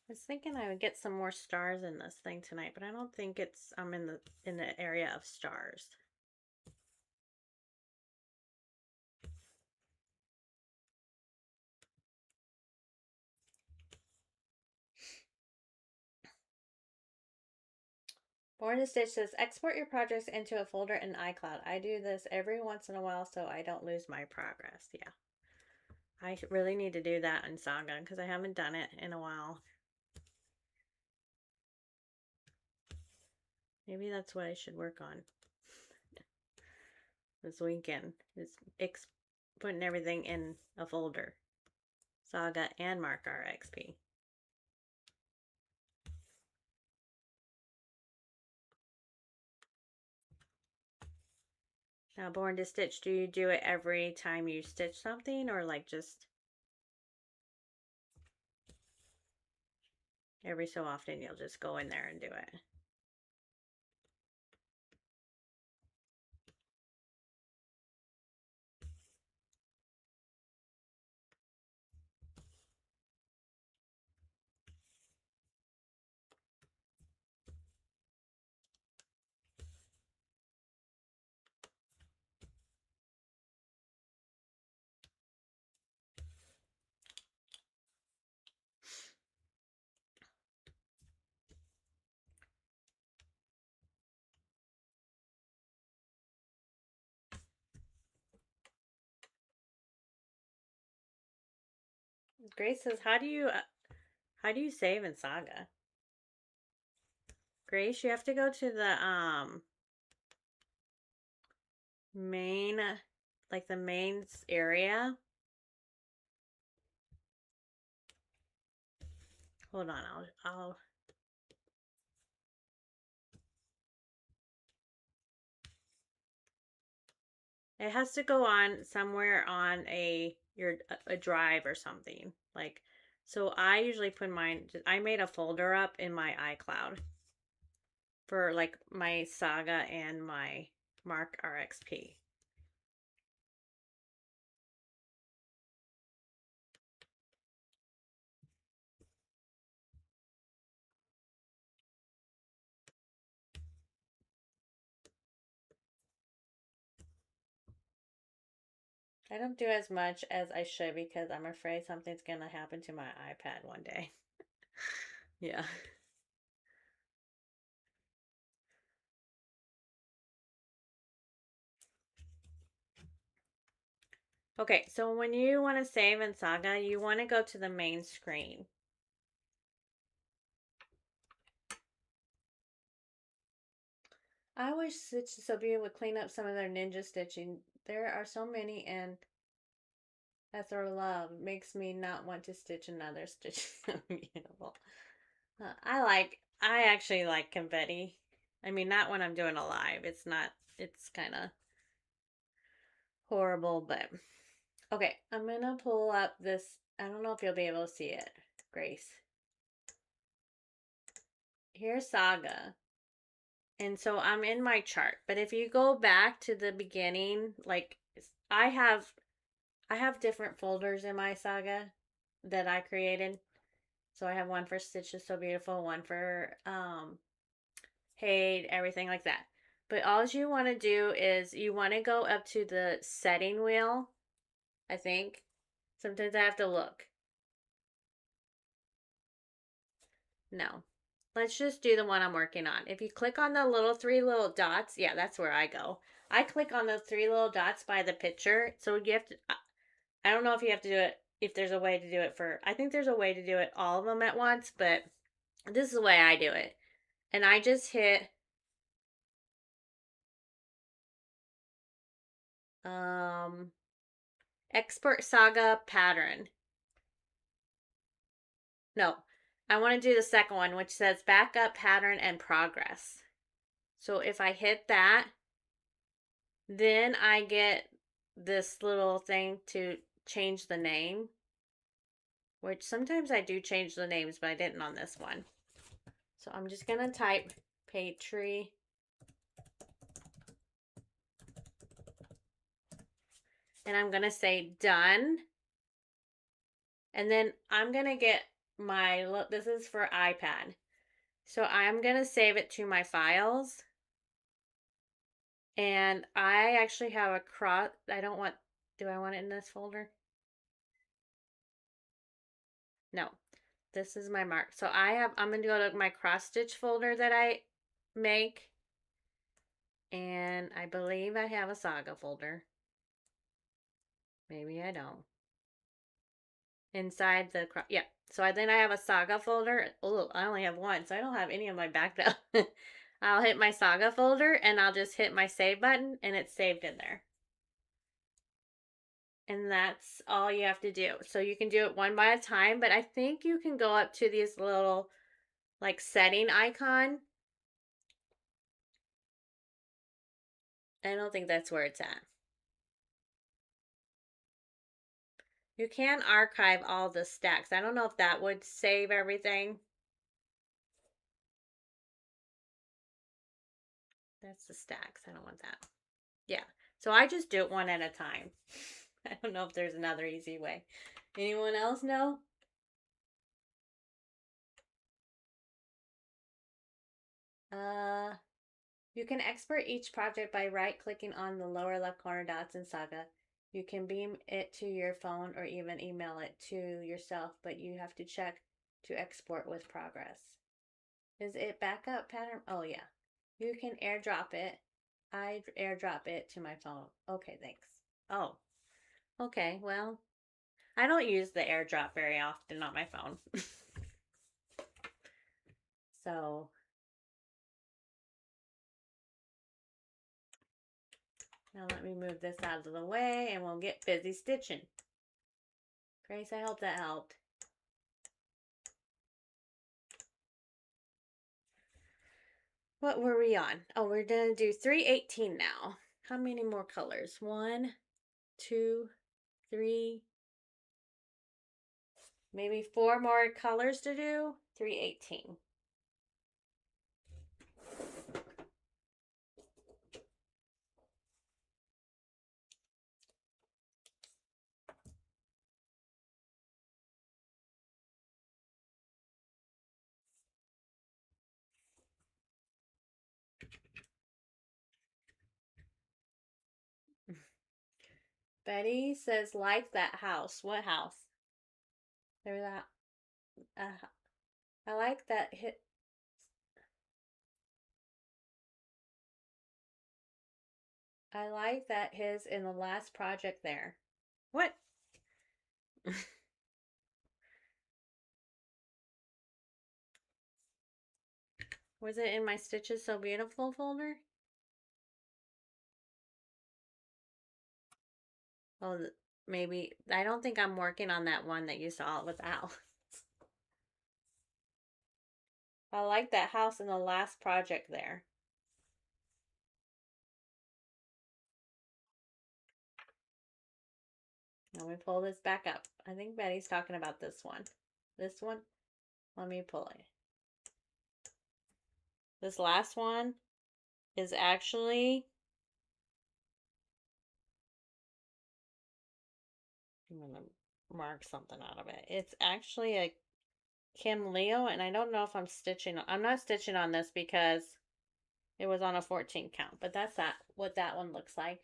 was thinking I would get some more stars in this thing tonight, but I don't think I'm in the area of stars. Born to Stitch says, export your projects into a folder in iCloud. I do this every once in a while so I don't lose my progress. Yeah. I really need to do that in Saga because I haven't done it in a while. Maybe that's what I should work on this weekend. Is putting everything in a folder. Saga and Mark RXP. Now, Born to Stitch, do you do it every time you stitch something or like just every so often you'll just go in there and do it? Grace says, how do you save in Saga? Grace, you have to go to the main, like the mains area. Hold on, I'll it has to go on somewhere on a drive or something. Like, so I usually put mine, I made a folder up in my iCloud for like my Saga and my Mark RXP. I don't do as much as I should because I'm afraid something's going to happen to my iPad one day. Yeah. Okay, so when you want to save in Saga, you want to go to the main screen. I wish Stitch Sophia would clean up some of their ninja stitching. There are so many, and that's our love. Makes me not want to stitch another stitch. So beautiful. I actually like confetti. I mean, not when I'm doing a live. It's kind of horrible, but okay. I'm gonna pull up this. I don't know if you'll be able to see it, Grace. Here's Saga. And so I'm in my chart. But if you go back to the beginning, like I have different folders in my Saga that I created. So I have one for Stitch is So Beautiful, one for Hate, everything like that. But all you want to do is you want to go up to the setting wheel, I think. Sometimes I have to look. No. Let's just do the one I'm working on. If you click on the three little dots, yeah, that's where I go. I click on the three little dots by the picture. So you have to, I don't know if you have to do it, if there's a way to do it I think there's a way to do it all of them at once, but this is the way I do it. And I just hit export Saga pattern. No, I want to do the second one, which says backup pattern and progress. So if I hit that, then I get this little thing to change the name, which sometimes I do change the names, but I didn't on this one. So I'm just going to type Patriotic. And I'm going to say done. And then I'm going to get this is for iPad. So I'm going to save it to my files. And I actually have a do I want it in this folder? No, this is my mark. So I'm going to go to my cross stitch folder that I make. And I believe I have a saga folder. Maybe I don't. Inside the, yeah. So then I have a saga folder. Oh, I only have one, so I don't have any of my backup. I'll hit my saga folder and I'll just hit my save button and it's saved in there. And that's all you have to do. So you can do it one by a time, but I think you can go up to these little like setting icon. I don't think that's where it's at. You can archive all the stacks. I don't know if that would save everything. That's the stacks. I don't want that. Yeah. So I just do it one at a time. I don't know if there's another easy way. Anyone else know? You can export each project by right-clicking on the lower left corner dots in Saga. You can beam it to your phone or even email it to yourself, but you have to check to export with progress. Is it backup pattern? Oh, yeah. You can airdrop it. I airdrop it to my phone. Okay, thanks. Oh, okay. Well, I don't use the airdrop very often on my phone. So now let me move this out of the way and we'll get busy stitching. Grace, I hope that helped. What were we on? Oh, we're gonna do 318 now. How many more colors? 1, 2, 3, maybe 4 more colors to do. 318. Betty says, like that house. What house? There's that. I like that hit. I like that his in the last project there. What? Was it in my Stitches So Beautiful folder? Oh, maybe. I don't think I'm working on that one that you saw with Al. I like that house in the last project there. Let me pull this back up. I think Betty's talking about this one. This one? Let me pull it. This last one is actually... I'm going to mark something out of it. It's actually a Kim Leo, and I don't know if I'm stitching. I'm not stitching on this because it was on a 14 count, but that's what that one looks like.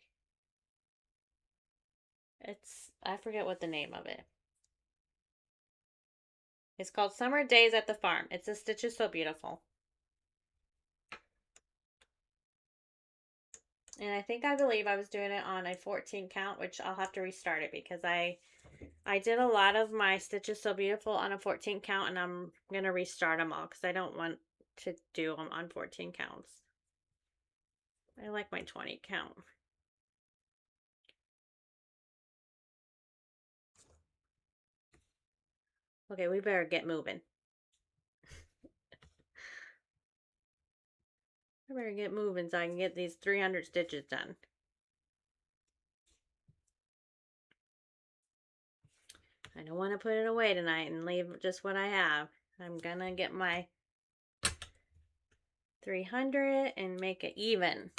I forget what the name of it. It's called Summer Days at the Farm. It's a Stitches So Beautiful. And I believe I was doing it on a 14 count, which I'll have to restart it because I did a lot of my Stitches So Beautiful on a 14 count, and I'm going to restart them all because I don't want to do them on 14 counts. I like my 20 count. Okay, we better get moving. I better get moving so I can get these 300 stitches done. I don't want to put it away tonight and leave just what I have. I'm gonna get my 300 and make it even.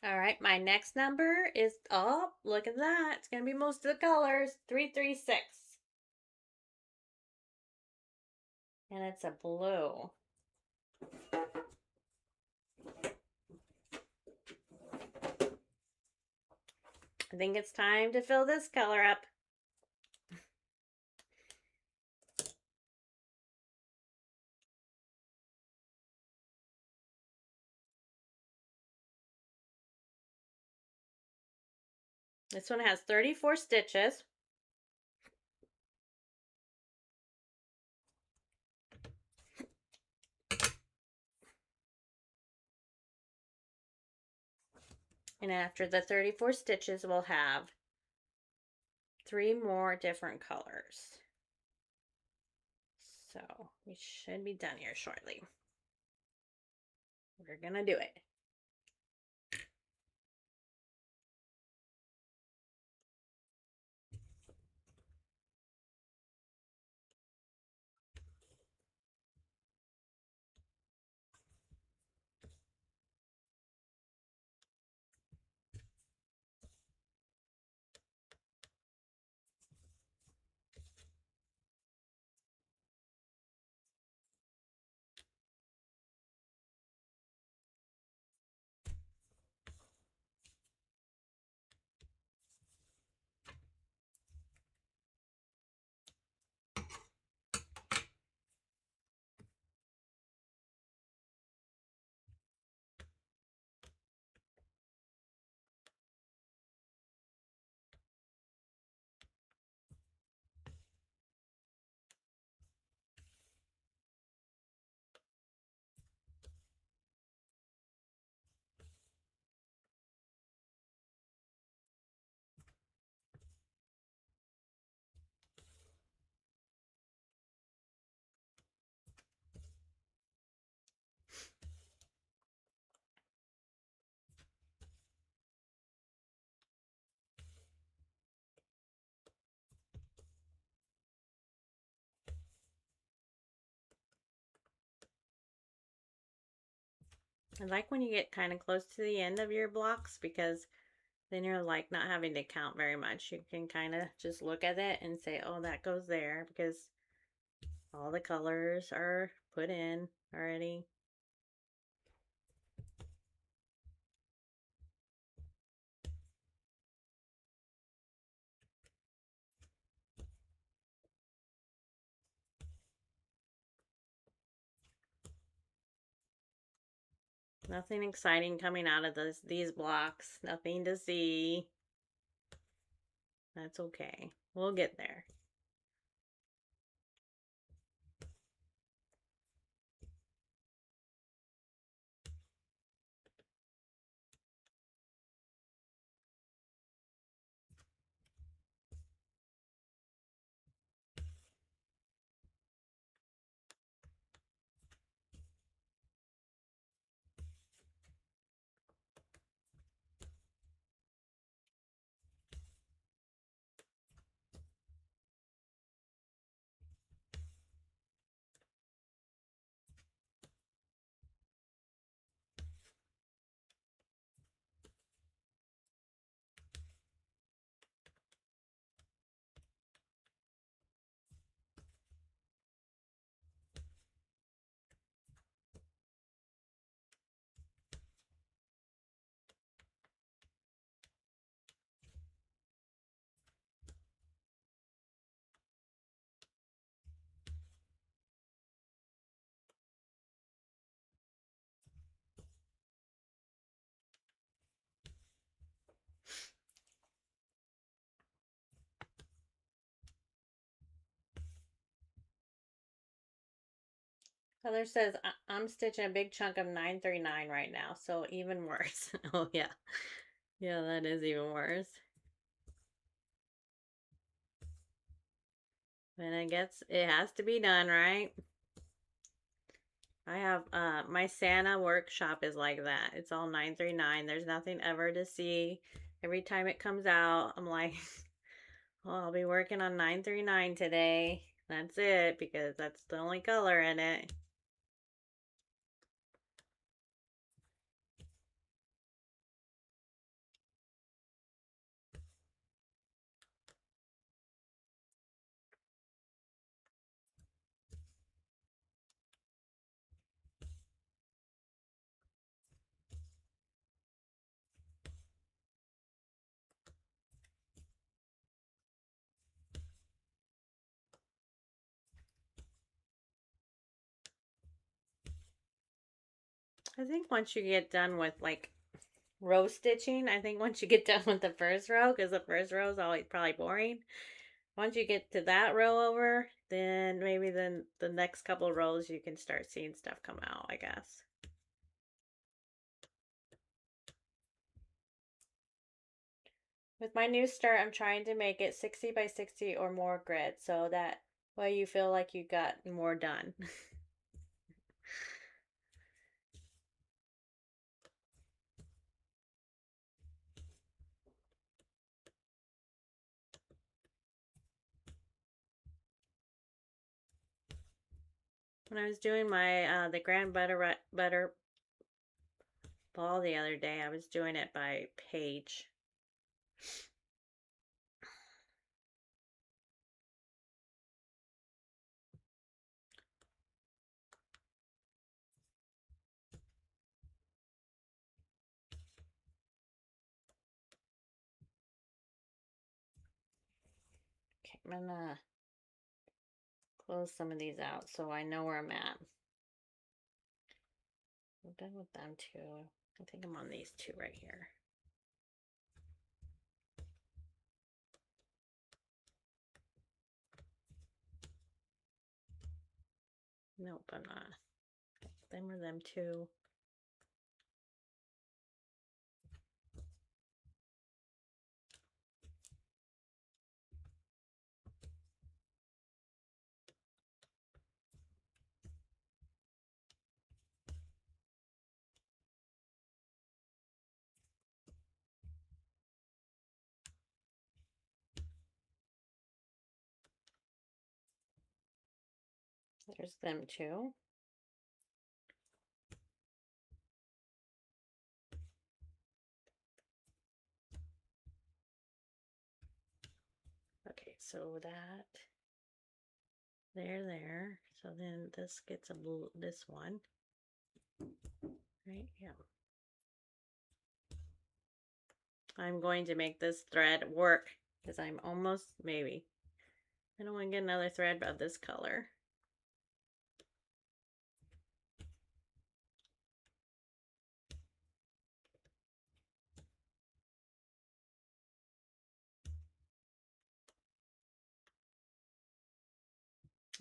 All right, my next number is, oh, look at that. It's going to be most of the colors. 336. And it's a blue. I think it's time to fill this color up. This one has 34 stitches. And after the 34 stitches, we'll have 3 more different colors. So we should be done here shortly. We're going to do it. I like when you get kind of close to the end of your blocks because then you're like not having to count very much. You can kind of just look at it and say, oh, that goes there because all the colors are put in already. Nothing exciting coming out of these blocks. Nothing to see. That's okay. We'll get there. Color says I'm stitching a big chunk of 939 right now, so even worse. Oh yeah. Yeah, that is even worse. And I guess it has to be done, right? I have my Santa workshop is like that. It's all 939. There's nothing ever to see. Every time it comes out, I'm like, well, I'll be working on 939 today. That's it because that's the only color in it. I think once you get done with like row stitching, I think once you get done with the first row, because the first row is always probably boring. Once you get to that row over, then maybe then the next couple of rows you can start seeing stuff come out, I guess. With my new start, I'm trying to make it 60 by 60 or more grid so that way you feel like you got more done. When I was doing my the grand butter ball the other day, I was doing it by page. Okay, I'm gonna close some of these out so I know where I'm at. I'm done with them too. I think I'm on these two right here. Nope, I'm not. Them or them too. There's them too. Okay, so that there. So then this gets a blue, this one, right? Yeah. I'm going to make this thread work because I'm almost, maybe. I don't want to get another thread of this color.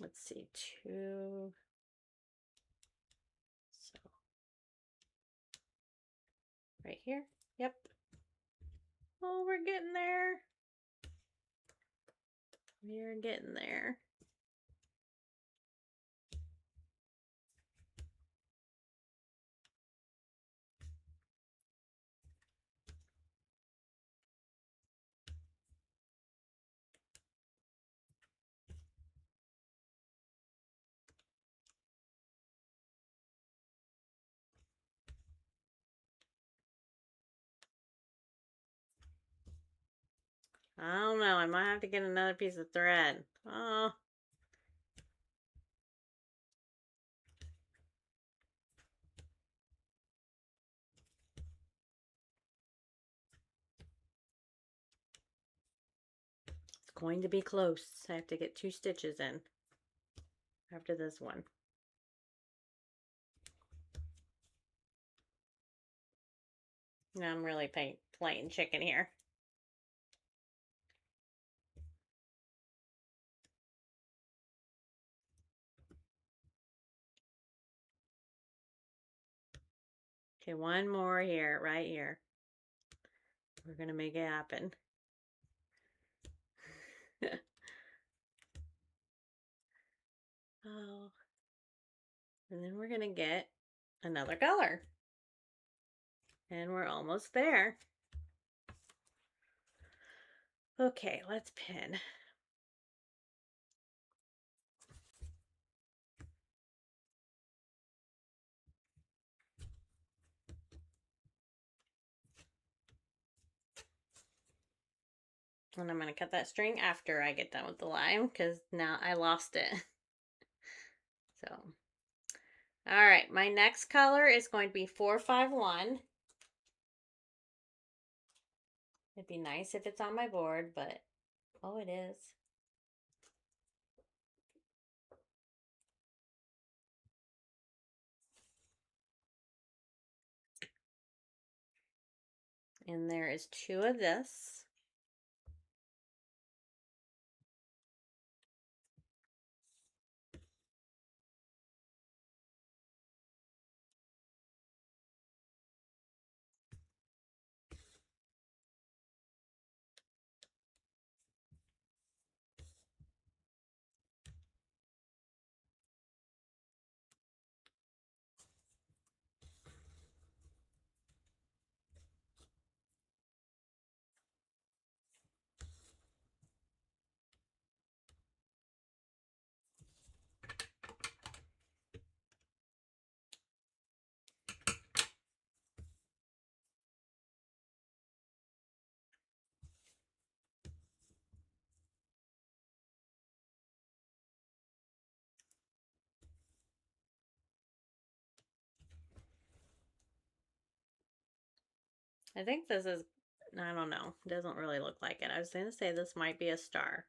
Let's see, two. So right here. Yep. Oh, we're getting there. We're getting there. I don't know. I might have to get another piece of thread. Oh. It's going to be close. I have to get 2 stitches in after this one. Now I'm really playing chicken here. Okay, one more here, right here. We're going to make it happen. Oh. And then we're going to get another color. And we're almost there. Okay, let's pin. And I'm going to cut that string after I get done with the line because now I lost it. So, all right, my next color is going to be 451. It'd be nice if it's on my board, but oh, it is. And there is 2 of this. I think this is, I don't know, it doesn't really look like it. I was going to say this might be a star,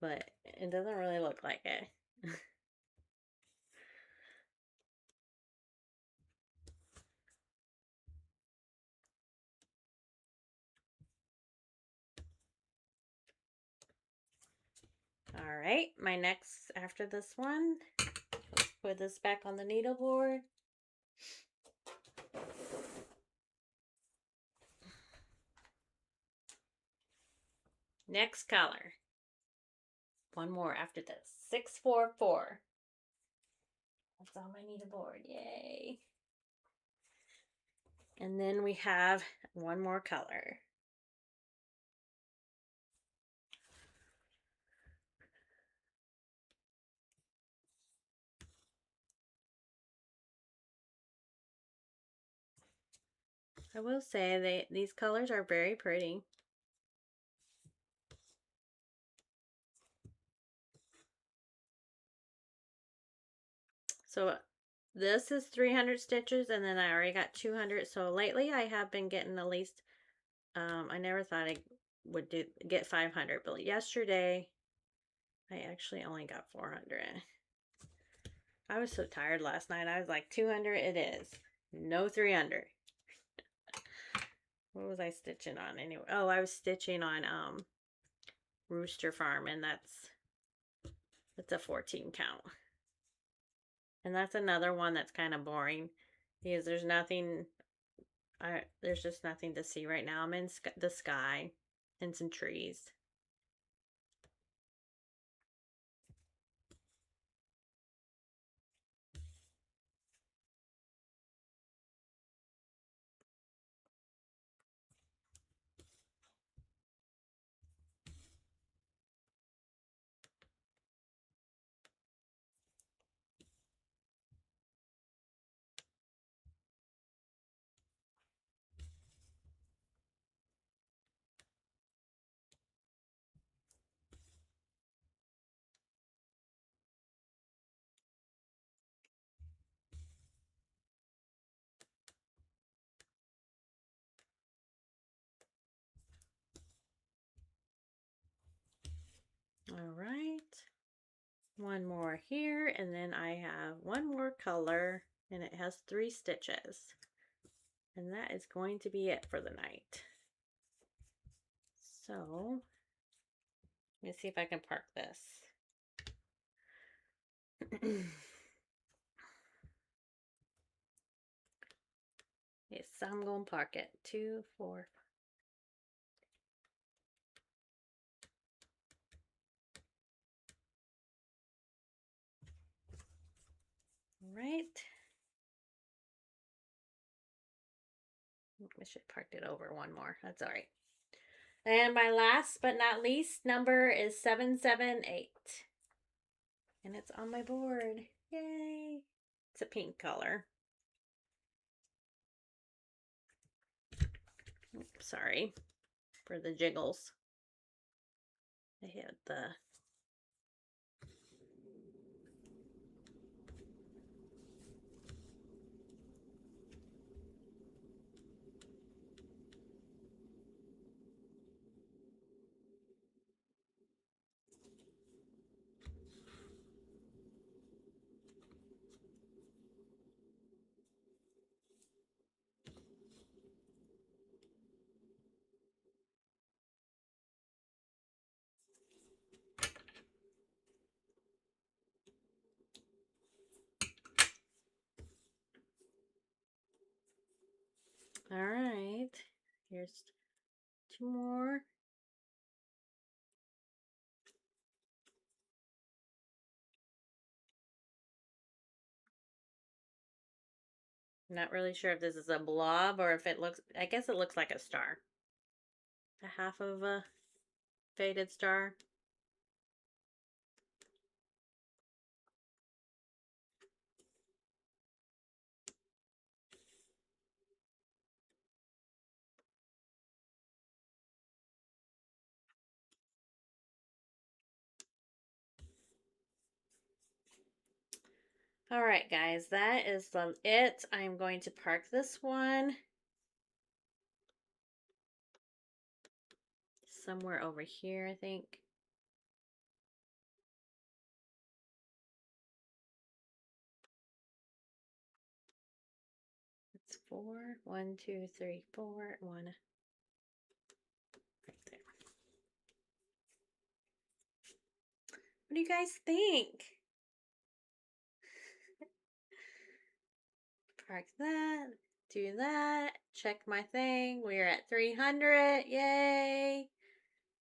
but it doesn't really look like it. All right, my next, after this one, let's put this back on the needleboard. Next color. One more after this. 644. That's on my needleboard. Yay. And then we have one more color. I will say these colors are very pretty. So this is 300 stitches, and then I already got 200. So lately I have been getting at least, I never thought I would get 500, but yesterday I actually only got 400. I was so tired last night. I was like, 200 it is. No 300. What was I stitching on anyway? Oh, I was stitching on Rooster Farm, and that's a 14 count. And that's another one that's kind of boring because there's nothing, there's just nothing to see right now. I'm in the sky and some trees. All right. One more here, and then I have one more color, and it has 3 stitches. And that is going to be it for the night. So, let me see if I can park this. Yes, I'm going to park it. 2, 4. Right. I should have parked it over one more. That's all right. And my last but not least number is 778. And it's on my board. Yay. It's a pink color. Oops, sorry for the jiggles. I hit the Here's 2 more. I'm not really sure if this is a blob or if it looks, I guess it looks like a star. A half of a faded star. All right, guys, that is it. I'm going to park this one somewhere over here, I think. It's 4. 1, 2, 3, 4. 1. Right there. What do you guys think? Park that. Do that. Check my thing. We're at 300. Yay!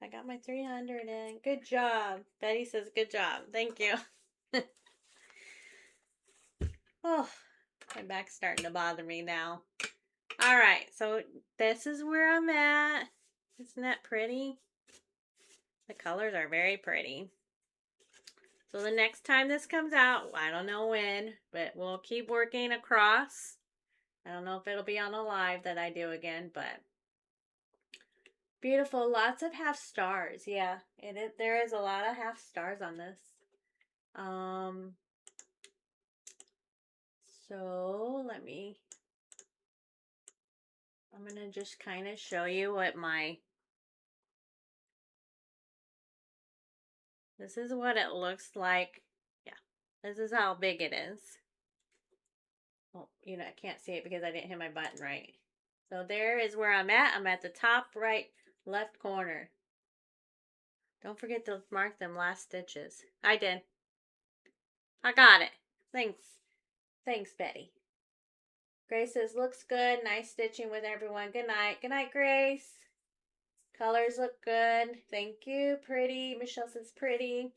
I got my 300 in. Good job. Betty says good job. Thank you. Oh, my back's starting to bother me now. All right, so this is where I'm at. Isn't that pretty? The colors are very pretty. So the next time this comes out, I don't know when, but we'll keep working across. I don't know if it'll be on a live that I do again, but beautiful. Lots of half stars. Yeah, there is a lot of half stars on this. So I'm going to just kind of show you what this is what it looks like. Yeah, this is how big it is. Well, I can't see it because I didn't hit my button right. So there is where I'm at. I'm at the top right left corner. Don't forget to mark them last stitches. I did. I got it. Thanks. Thanks, Betty. Grace says, looks good. Nice stitching with everyone. Good night. Good night, Grace. Colors look good. Thank you. Pretty. Michelle says pretty.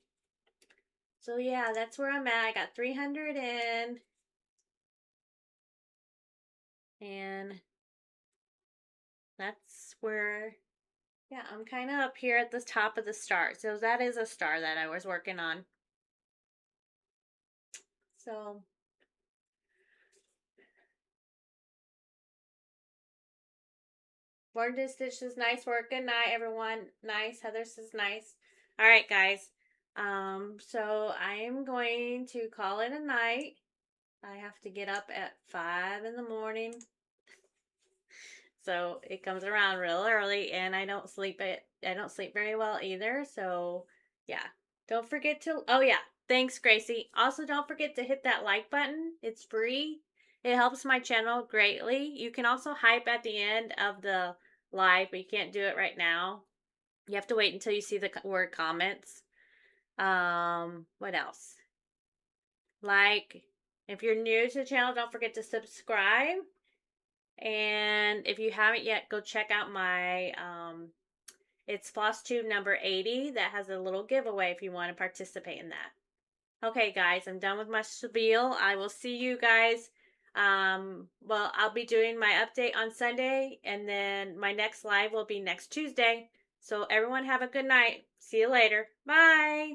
So yeah, that's where I'm at. I got 300 in. And that's where, yeah, I'm kind of up here at the top of the star. So that is a star that I was working on. So Born to Stitch says nice work. Good night, everyone. Nice. Heather says nice. All right, guys. So I am going to call it a night. I have to get up at 5 in the morning. So it comes around real early, and I don't sleep very well either. So yeah. Don't forget to, oh yeah, thanks, Gracie. Also, don't forget to hit that like button. It's free. It helps my channel greatly. You can also hype at the end of the live, but you can't do it right now. You have to wait until you see the word comments. What else? Like, if you're new to the channel, don't forget to subscribe. And if you haven't yet, go check out my, it's FlossTube number 80. That has a little giveaway if you want to participate in that. Okay, guys, I'm done with my spiel. I will see you guys. Well, I'll be doing my update on Sunday, and then my next live will be next Tuesday. So everyone have a good night. See you later. Bye.